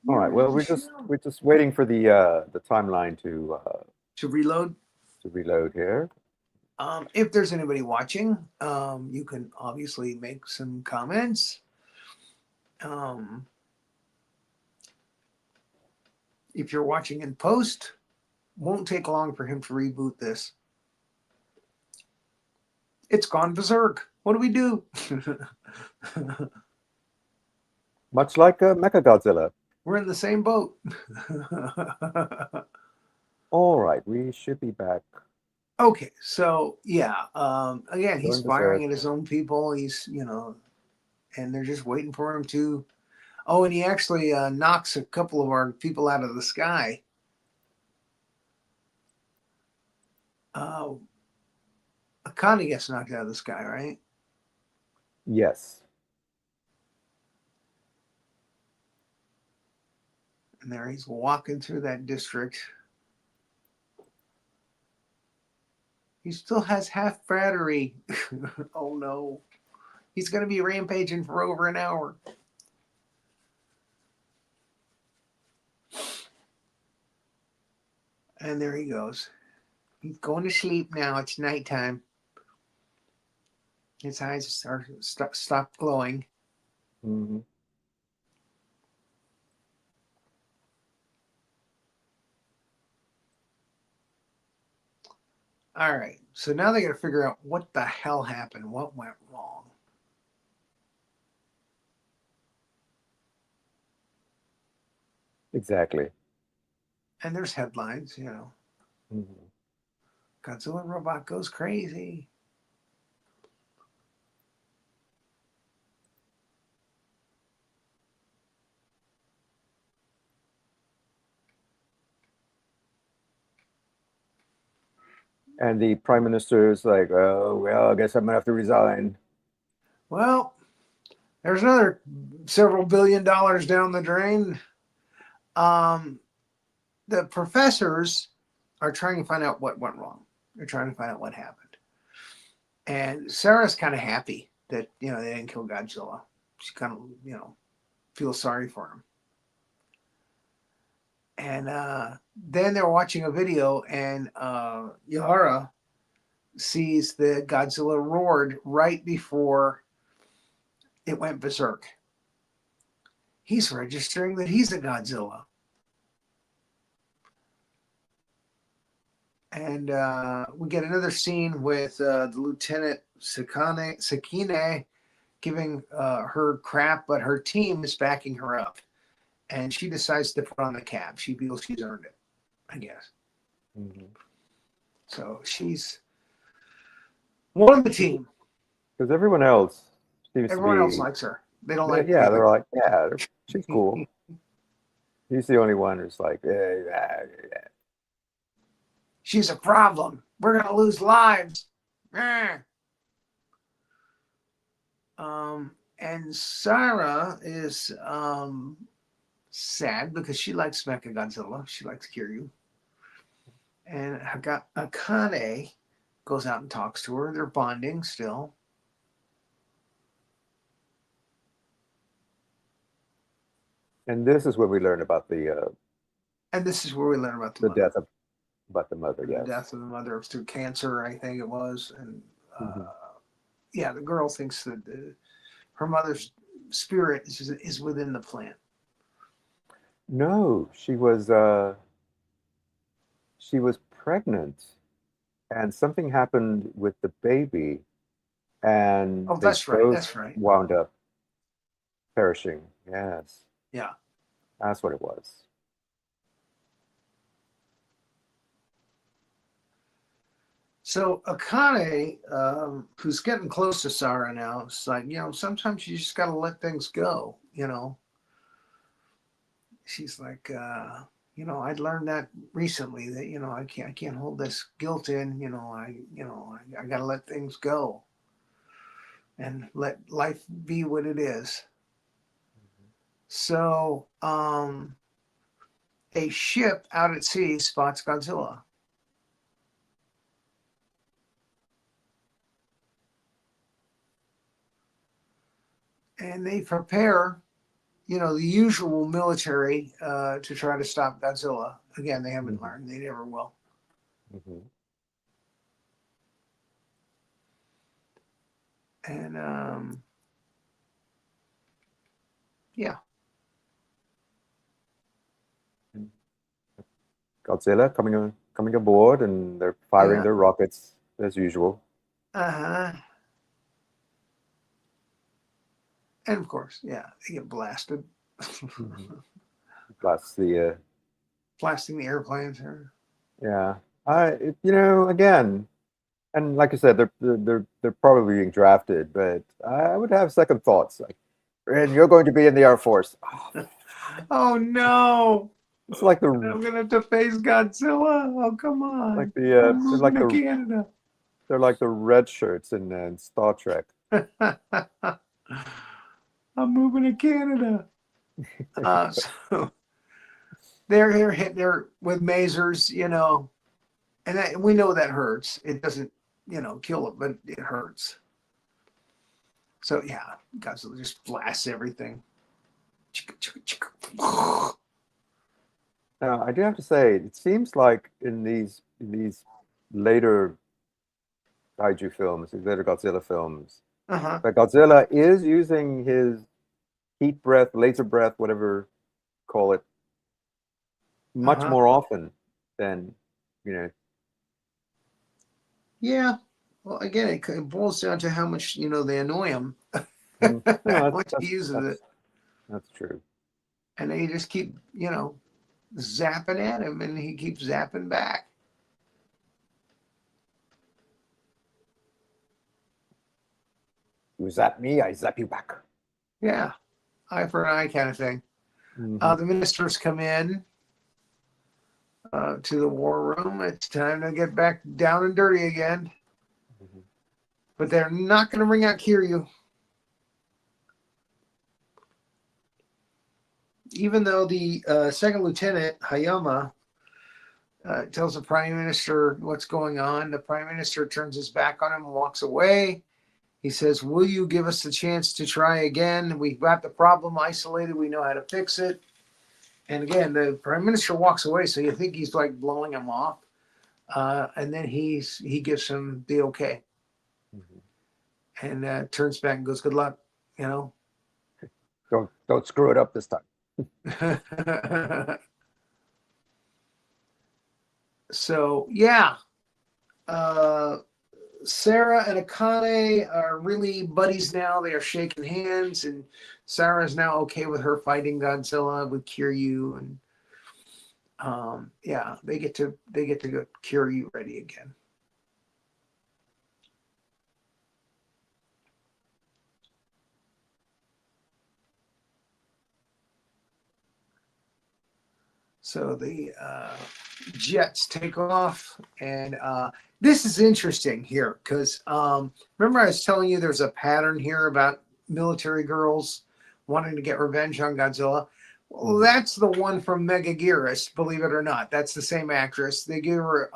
You're right. Well, ready to we're just waiting for the timeline to reload. to reload here. If there's anybody watching, you can obviously make some comments. Um, if you're watching in post, won't take long for him to reboot this. It's gone berserk. What do we do? Much like Mechagodzilla. We're in the same boat. All right, we should be back. Okay, so yeah, again, he's Going firing berserk. at his own people. He's, and they're just waiting for him to. Oh, and he actually knocks a couple of our people out of the sky. Akane gets knocked out of the sky, right? Yes. And there he's walking through that district. He still has half battery. Oh no. He's going to be rampaging for over an hour. And there he goes. He's going to sleep now. It's nighttime. His eyes are stop glowing. Mm-hmm. All right. So now they got to figure out what the hell happened. What went wrong? Exactly. And there's headlines, Mm-hmm. Godzilla robot goes crazy. And the prime minister is like, "Oh well, I guess I'm gonna have to resign." Well, there's another several $billion down the drain. Um, the professors are trying to find out what went wrong. They're trying to find out what happened. And Sarah's kind of happy that, they didn't kill Godzilla. She kind of, feels sorry for him. And then they're watching a video, and Yahara sees the Godzilla roared right before it went berserk. He's registering that he's a Godzilla. And we get another scene with the Lieutenant Sakine giving her crap, but her team is backing her up. And she decides to put on the cap. She feels she's earned it, I guess. Mm-hmm. So she's one of the team. Because everyone else seems to Everyone else be, likes her. They don't like yeah, the they're like, yeah, she's cool. He's the only one who's like, she's a problem. We're going to lose lives. And Sarah is sad because she likes Mechagodzilla. She likes Kiryu. And Akane goes out and talks to her. They're bonding still. and this is where we learn about And this is where we learn about the the mother. death of about the mother. The Yes. death of the mother through cancer, I think it was. And Mm-hmm. yeah, the girl thinks that her mother's spirit is within the plant. No, she was pregnant and something happened with the baby, and Oh, they that's right. both That's right. wound up perishing. Yes, Yeah. that's what it was. So Akane, who's getting close to Sarah now, it's like, sometimes you just got to let things go. She's like, I'd learned that recently that, I can't hold this guilt in, I got to let things go and let life be what it is. So, a ship out at sea spots Godzilla. And they prepare, the usual military to try to stop Godzilla. Again, they haven't Hmm. learned; they never will. Hmm. And yeah, Godzilla coming aboard, and they're firing yeah, their rockets as usual. uh-huh. And of course, yeah, they get blasted, Hmm. Plus the blasting the airplanes. yeah, again, and like I said, they're probably being drafted, but I would have second thoughts. Like, and you're going to be in the Air Force. Oh no! It's like the I'm gonna have to face Godzilla. Oh come like on! the I'm they're moving like to the Canada. they're like the red shirts in Star Trek. I'm moving to Canada. So they're hit there with masers, and we know that hurts. It doesn't, kill it, but it hurts. So yeah, Godzilla just blasts everything. Now, I do have to say, it seems like in these later Kaiju films, these later Godzilla films, Uh-huh. that Godzilla is using his heat breath, laser breath, whatever you call it, much Uh-huh. more often than you know. Yeah. Well, again, it boils down to how much, they annoy him. No, How much he uses it. that's true. And they just keep, zapping at him and he keeps zapping back. You zap me, I zap you back. Yeah. Eye for an eye kind of thing. Hmm. The ministers come in to the war room. It's time to get back down and dirty again. Hmm. But they're not going to bring out Kiryu. Even though the second lieutenant, Hayama, tells the prime minister what's going on, the prime minister turns his back on him and walks away. He says, "Will you give us the chance to try again? We've got the problem isolated. We know how to fix it." And again, the prime minister walks away, so you think he's like blowing him off. And then he gives him the okay Hmm. and turns back and goes, "Good luck," you know. Don't screw it up this time. So yeah, uh, Sarah and Akane are really buddies now. They are shaking hands, and Sarah is now okay with her fighting Godzilla with Kiryu, and yeah, they get to get Kiryu ready again. So the jets take off, and this is interesting here because remember I was telling you there's a pattern here about military girls wanting to get revenge on Godzilla. Well, Hmm. that's the one from Megaguirus, believe it or not. That's the same actress. They give her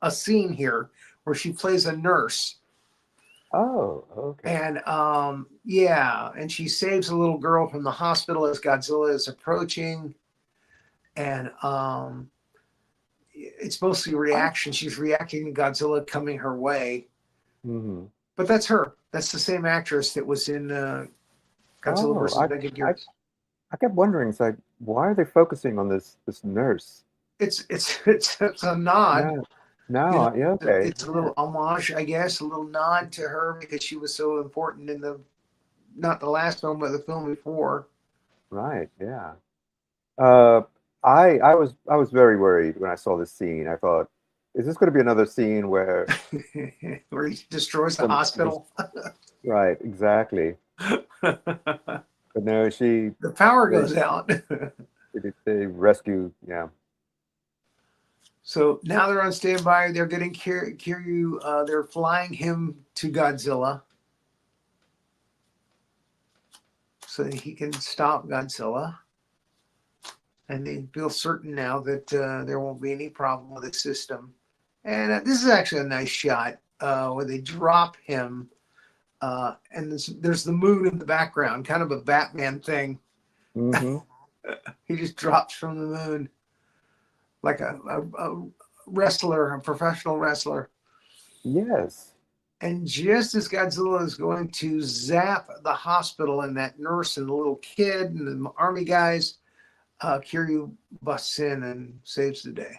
a scene here where she plays a nurse. Oh, okay. And yeah, and she saves a little girl from the hospital as Godzilla is approaching. And it's mostly Oh. reaction. She's reacting to Godzilla coming her way. Hmm. But that's her. That's the same actress that was in Godzilla Oh, versus I Megaguirus. I kept wondering, it's like, why are they focusing on this nurse? It's a nod. Yeah. No, yeah, okay. It's a little homage, I guess, a little nod to her because she was so important in the not the last film, but the film before. Right, yeah. Uh, I was very worried when I saw this scene. I thought, is this going to be another scene where Where he destroys the some hospital. right, exactly. The But no, power they goes out. they rescue, yeah. So now they're on standby. They're getting Kiryu. They're flying him to Godzilla so that he can stop Godzilla. And they feel certain now that there won't be any problem with the system. And this is actually a nice shot where they drop him, and there's the moon in the background, kind of a Batman thing. Hmm. He just drops from the moon like a wrestler, a professional wrestler. Yes. And just as Godzilla is going to zap the hospital and that nurse and the little kid and the army guys, Kiryu busts in and saves the day.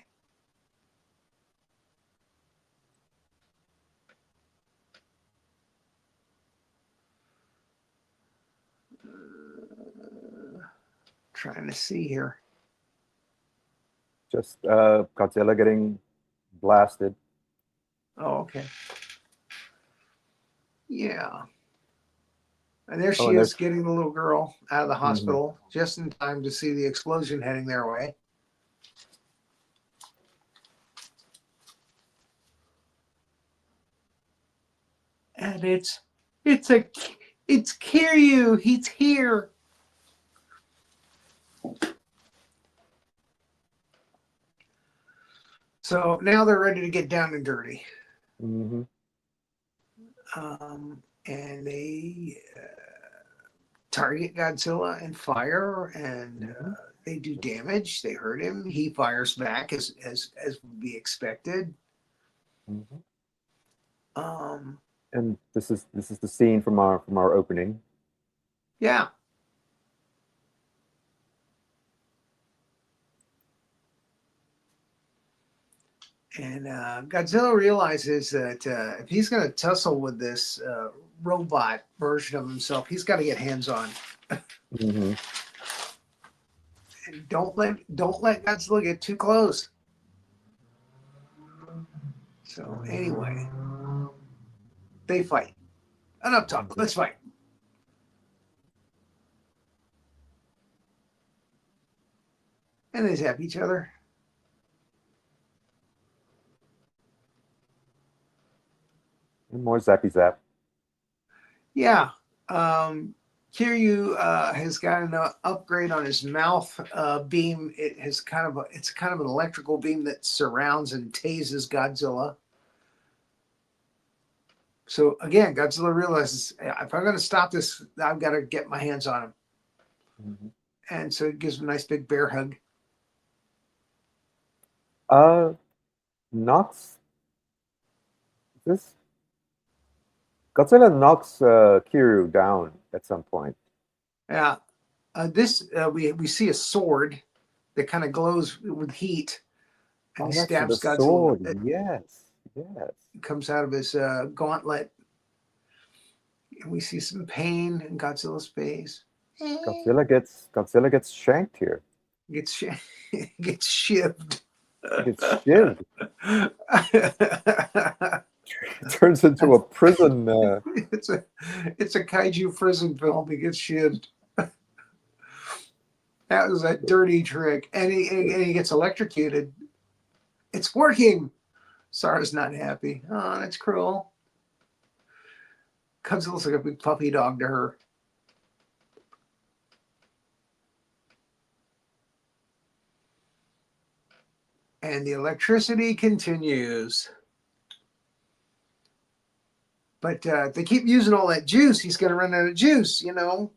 Trying to see here. Just Godzilla getting blasted. Oh, okay. Yeah. And there Oh, she and is there's getting the little girl out of the mhm. hospital just in time to see the explosion heading their way. And it's a it's Kiryu. He's here. So now they're ready to get down and dirty. Mhm. And they target Godzilla and fire, and Mhm. they do damage. They hurt him. He fires back as would be expected. Mhm. Um, And this is the scene from our opening. yeah, and Godzilla realizes that if he's going to tussle with this robot version of himself, he's got to get hands on. Hmm. And don't let Godzilla get too close. So anyway, they fight. Enough talk. Let's fight. And they zap each other. And more zappy zap. Yeah. Kiryu has got an upgrade on his mouth beam. It's kind of an electrical beam that surrounds and tases Godzilla. So again, Godzilla realizes if I'm going to stop this, I've got to get my hands on him, Mhm. and so it gives him a nice big bear hug. Uh, knocks this Godzilla knocks Kiryu down at some point. Yeah. This we see a sword that kind of glows with heat, and he Oh, that's the stabs Godzilla. sword. Yes, yes. It comes out of his gauntlet, and we see some pain in Godzilla's face. Godzilla gets shanked here. Gets gets shivved. He gets shivved. It turns into a prison. it's a it's a kaiju prison film. He gets shivved. That was a dirty trick, and he gets electrocuted. It's working. Sarah's not happy. Oh, that's cruel. Godzilla's like a big puppy dog to her. And the electricity continues. But if they keep using all that juice, he's going to run out of juice, you know?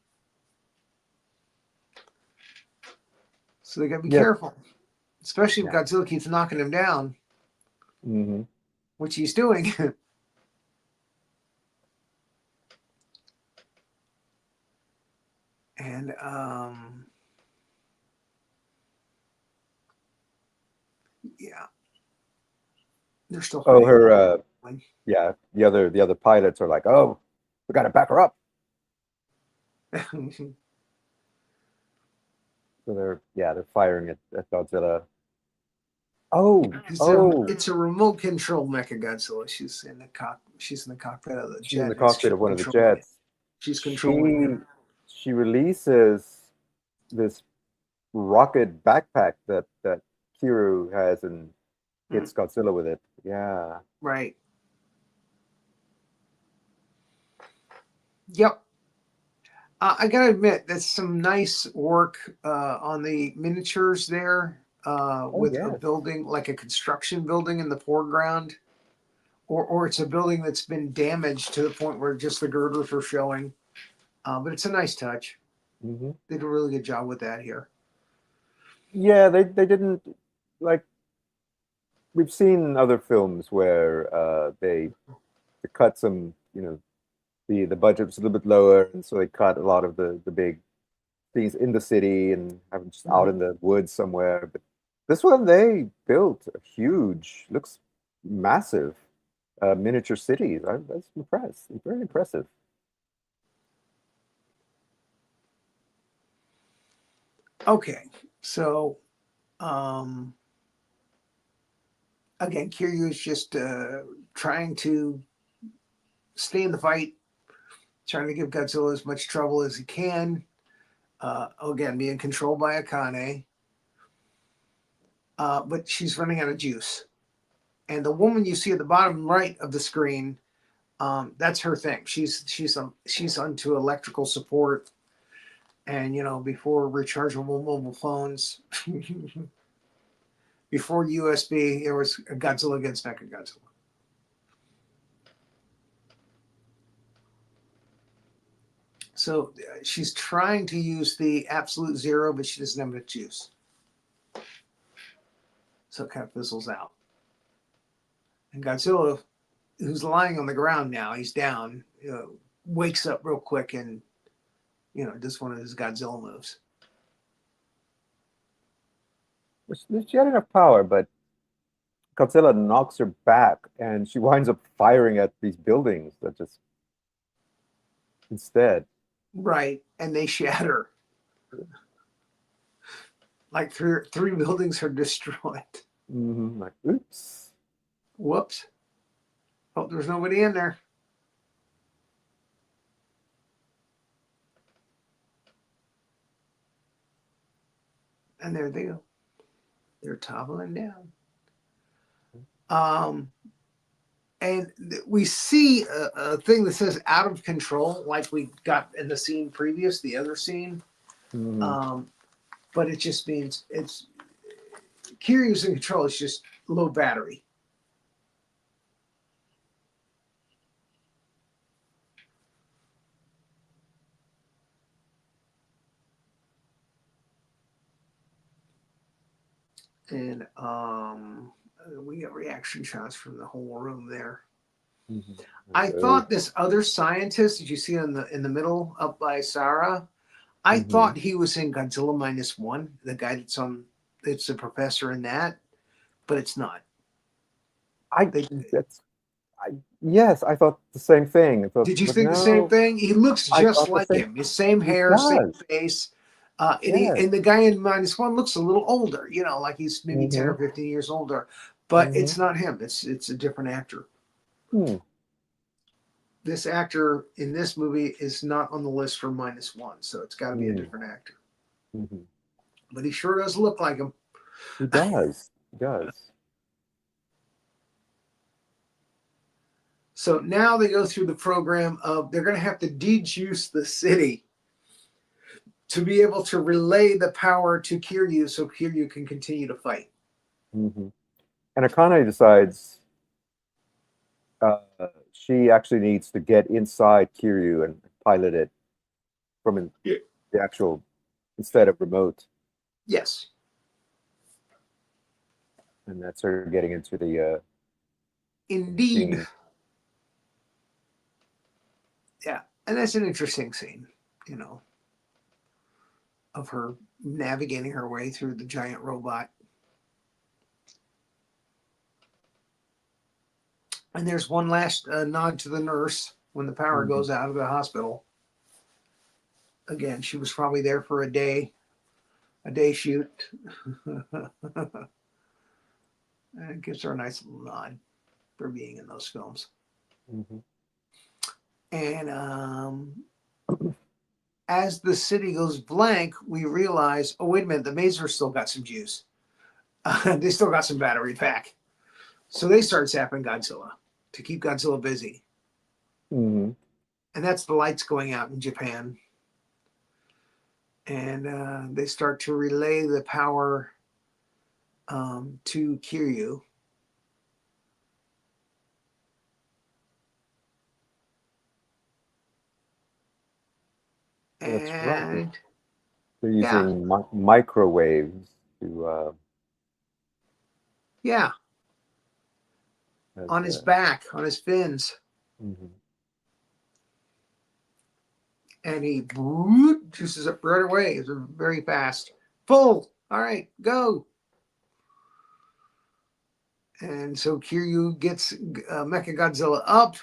So they got to be Yep. careful, especially if Yeah. Godzilla keeps knocking him down, Hmm. which he's doing. And yeah. They're still Oh, fighting. her yeah, the other pilots are like, oh, we gotta back her up. So they're firing at Godzilla. Oh, oh, It's a remote control Mechagodzilla. She's in the cockpit of the she's in jet. the It's cockpit she's of one of the controlling it. jets. She's controlling it. She releases this rocket backpack that Kiru has and Mm, hits Godzilla with it. Yeah. right. Yep. I gotta admit, that's some nice work on the miniatures there, Oh with a yes. building like a construction building in the foreground, or it's a building that's been damaged to the point where just the girders are showing. But it's a nice touch. Hmm. They did a really good job with that here. Yeah, they didn't like we've seen other films where they cut some, the budget was a little bit lower, and so they cut a lot of the big things in the city and have them just out in Mhm. the woods somewhere. But this one they built a huge, looks massive, miniature cities. I was impressed. Very impressive. Okay, so um, again, Kiryu is just trying to stay in the fight, trying to give Godzilla as much trouble as he can. Again, being controlled by Akane, but she's running out of juice. And the woman you see at the bottom right of the screen, that's her thing. She's onto electrical support, and before rechargeable mobile phones, before USB, there was a Godzilla Against Mechagodzilla. So she's trying to use the absolute zero, but she doesn't have enough juice. So it kind of fizzles out. And Godzilla, who's lying on the ground now, he's down, wakes up real quick and, does one of his Godzilla moves. She had enough power, but Godzilla knocks her back, and she winds up firing at these buildings that just instead. Right. And they shatter. Like three buildings are destroyed. Like, oops. Whoops. Hope there's nobody in there. And there they go. They're toppling down. Um, and we see a thing that says out of control, like we got in the scene previous, the other scene. Mhm. Um, but it just means it's Kiryu's in control. It's just low battery. And we get reaction shots from the whole room there. Mhm. I Oh. thought this other scientist that you see in the middle up by Sarah, I Mhm. thought he was in Godzilla minus one, the guy that's a professor in that, but it's not. I They that's I yes, I thought the same thing. I thought, Did you but think the same no, thing? He looks I just thought the like same. him. His same He hair, same does. face. Yes. And the guy in minus one looks a little older, like he's maybe 10 or Mm-hmm. 15 years older. But Mm-hmm. it's not him. It's a different actor. Hmm. This actor in this movie is not on the list for minus one, so it's got to be a Mm. different actor. Mm-hmm. But he sure does look like him. He does. He does. So now they go through the program of they're going to have to dejuice the city to be able to relay the power to Kiryu so Kiryu can continue to fight. Mm-hmm. And Akane decides uh, she actually needs to get inside Kiryu and pilot it from Yeah. the actual instead of remote, Yes. and that's her getting into the Indeed. machine. Yeah. And that's an interesting scene, you know, of her navigating her way through the giant robot. And there's one last nod to the nurse when the power Mhm. goes out of the hospital. Again, she was probably there for a day shoot. And it gives her a nice little nod for being in those films. Mhm. And as the city goes blank, we realize, oh, wait a minute, the Mazers still got some juice. They still got some battery pack. So they start zapping Godzilla to keep Godzilla busy. Mhm. And that's the lights going out in Japan. And they start to relay the power to Kiryu. That's right. And They're yeah, using microwaves to yeah, as on his back, on his fins. mhm. And he juices up right away. It's very fast. Full. All right, go. And so Kiryu gets Mechagodzilla up,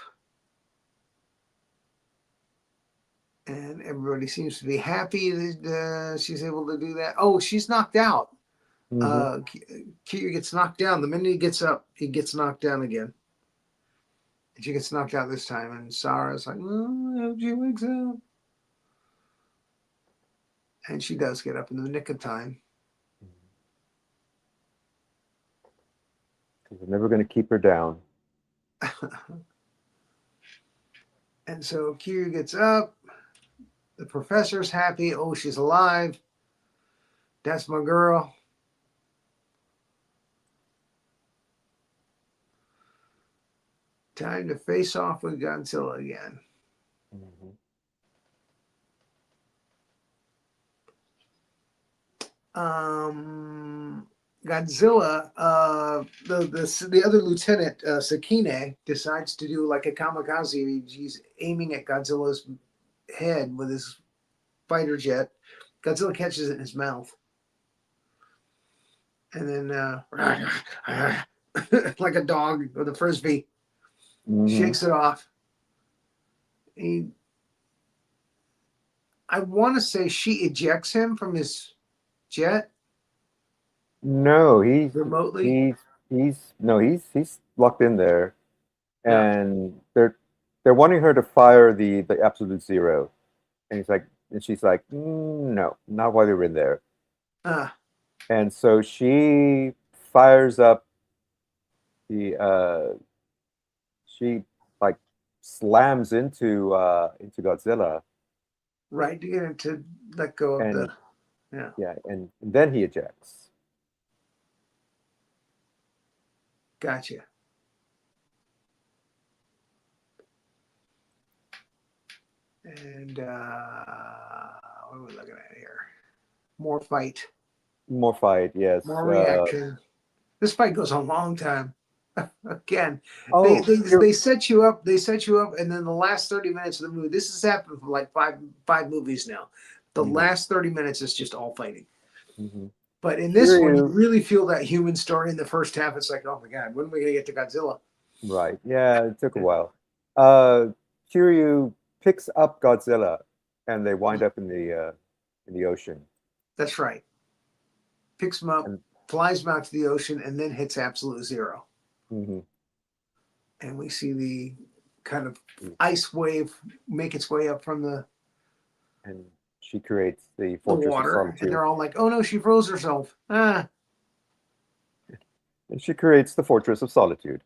and everybody seems to be happy that she's able to do that. Oh, she's knocked out. Mhm. Kiryu gets knocked down. The minute he gets up, he gets knocked down again. And she gets knocked out this time, and Sarah's like, "Oh, I hope she wakes up." And she does get up in the nick of time. They're never going to keep her down. And so Kiryu gets up. The professor's happy. Oh, she's alive. That's my girl. Time to face off with Godzilla again. Mhm. Um, Godzilla, the other lieutenant, Sakine, decides to do like a kamikaze. He's aiming at Godzilla's head with his fighter jet. Godzilla catches it in his mouth. And then, like a dog with a frisbee, Mhm. shakes it off. He, I want to say she ejects him from his jet No, remotely. he's locked in there, Yeah. and they're wanting her to fire the absolute zero, and she's like, no, not while you're in there, Uh, and so she fires up the she like slams into Godzilla, right. To get him to let go of the. and Yeah. yeah, and then he ejects. Gotcha. And what are we looking at here? More fight, More fight, yes. more reaction. This fight goes on a long time. Again, they, Oh, they they set you up. They set you up, and then the last 30 minutes of the movie. This has happened for like five movies now. The mhm, last 30 minutes is just all fighting. mhm. But in this one, you Kiryu, really feel that human story in the first half. It's like, oh my god, when are we gonna get to Godzilla? right? Yeah, it took a while. Uh, Kiryu picks up Godzilla, and they wind up in the ocean. That's right. Picks him up, And flies him out to the ocean, and then hits absolute zero. mhm, And we see the kind of ice wave make its way up from and she creates the the Fortress of water, and Solitude, they're all like, "Oh no, she froze herself." Ah. and she creates the Fortress of Solitude.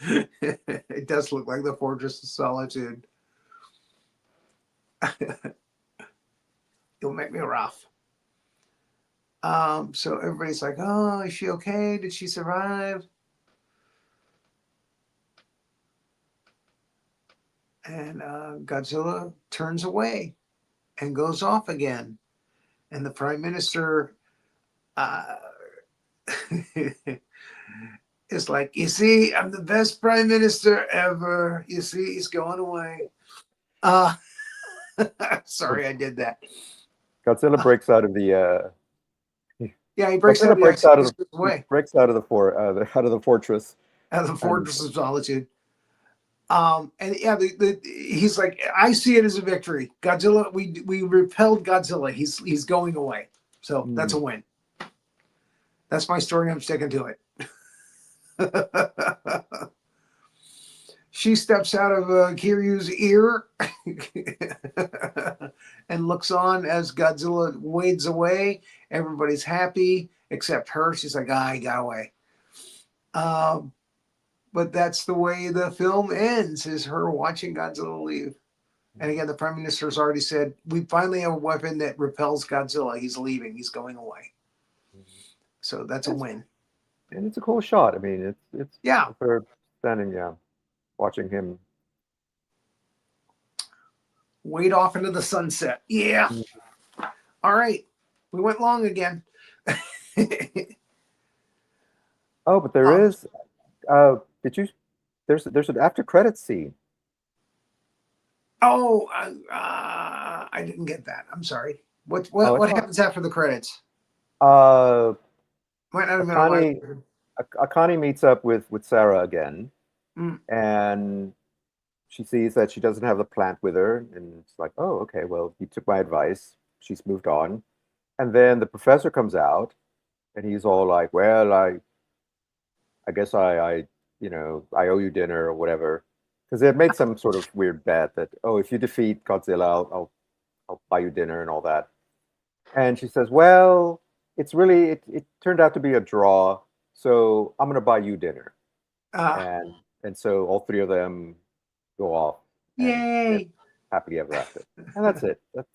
It does look like the Fortress of Solitude. You'll make me rough. So everybody's like, "Oh, is she okay? Did she survive?" And Godzilla turns away and goes off again. And the Prime Minister uh, is like, "You see, I'm the best Prime Minister ever. You see, he's going away." Uh, So sorry, I did that. Godzilla breaks out of Yeah, he But breaks then out it of the breaks ice and out of just goes he away breaks out of out of the fortress, out of the and Fortress of Solitude. And yeah, he's like, I see it as a victory. Godzilla, we repelled Godzilla. He's going away. So that's a mm, win. That's my story. I'm sticking to it. She steps out of Kiryu's ear and looks on as Godzilla wades away. Everybody's happy except her. She's like, he got away. But that's the way the film ends, is her watching Godzilla leave. And again, the Prime Minister has already said, we finally have a weapon that repels Godzilla. He's leaving. He's going away. So that's a it's win. and it's a cool shot. I mean, it's Yeah. her standing, yeah, watching him. Wade off into the sunset. Yeah. Mm. All right. We went long again. Oh, but there is. Did you? There's an after credits scene. Oh, I didn't get that. I'm sorry. What Oh, what I what thought. happens after the credits? Uh, Might not have been a lot. Akane Akane meets up with Sarah again, Mm, and she sees that she doesn't have the plant with her, and it's like, oh, okay, well, you took my advice. She's moved on, and then the professor comes out, and he's all like, well, I guess I owe you dinner or whatever, because they had made some sort of weird bet that, oh, if you defeat Godzilla, I'll buy you dinner and all that. And she says, well, it turned out to be a draw, so I'm gonna buy you dinner. uh, And so all three of them go off and live Yay! happily ever after. And that's it. That's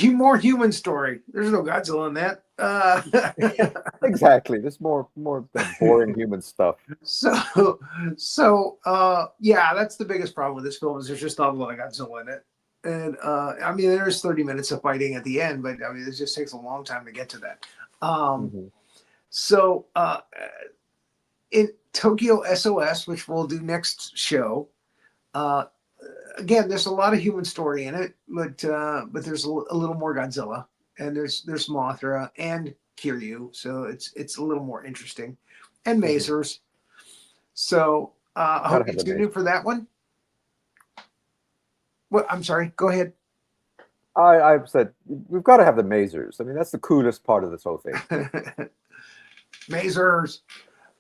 More human story. There's no Godzilla in that. exactly. There's more of the boring human stuff. Yeah, that's the biggest problem with this film, is there's just not a lot of Godzilla in it. And I mean, there's 30 minutes of fighting at the end, but I mean, it just takes a long time to get to that. Hmm. So in Tokyo SOS, which we'll do next show, uh, again, there's a lot of human story in it, but there's a little more Godzilla, and there's Mothra and Kiryu, so it's a little more interesting, and Hmm. Mazers. So I Gotta hope have you the tune in for that one. What? I'm sorry. Go ahead. I said we've got to have the mazers. I mean, that's the coolest part of this whole thing. Mazers.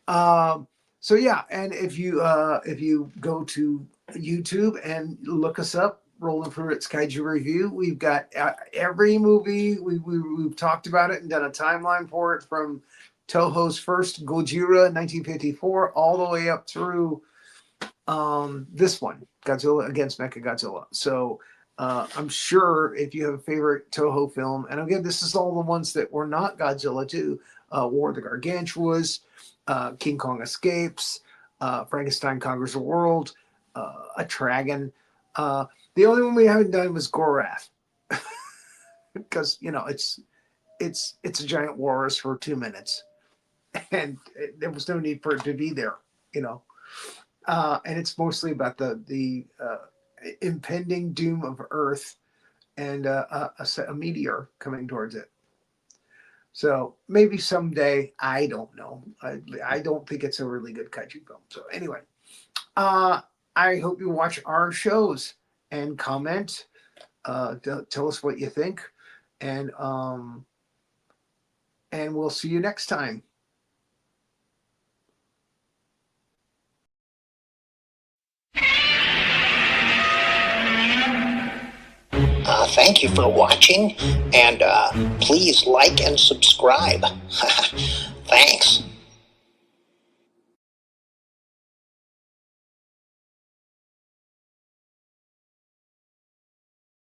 So yeah, and if you go to YouTube and look us up, Roland Pruitt's Kaiju Review, we've got every movie. We've talked about it and done a timeline for it, from Toho's first Gojira in 1954 all the way up through this one, Godzilla Against Mechagodzilla. So I'm sure if you have a favorite Toho film, and again, this is all the ones that were not Godzilla too, War of the Gargantuas, King Kong Escapes, Frankenstein Conquers the World, A Dragon. The only one we haven't done was Gorath, because it's a giant walrus for 2 minutes, and there was no need for it to be there, and it's mostly about the impending doom of Earth and a meteor coming towards it. So maybe someday, I don't know. I don't think it's a really good kaiju film. So anyway, I hope you watch our shows and comment. Tell us what you think, and we'll see you next time. Thank you for watching, and please like and subscribe. Thanks.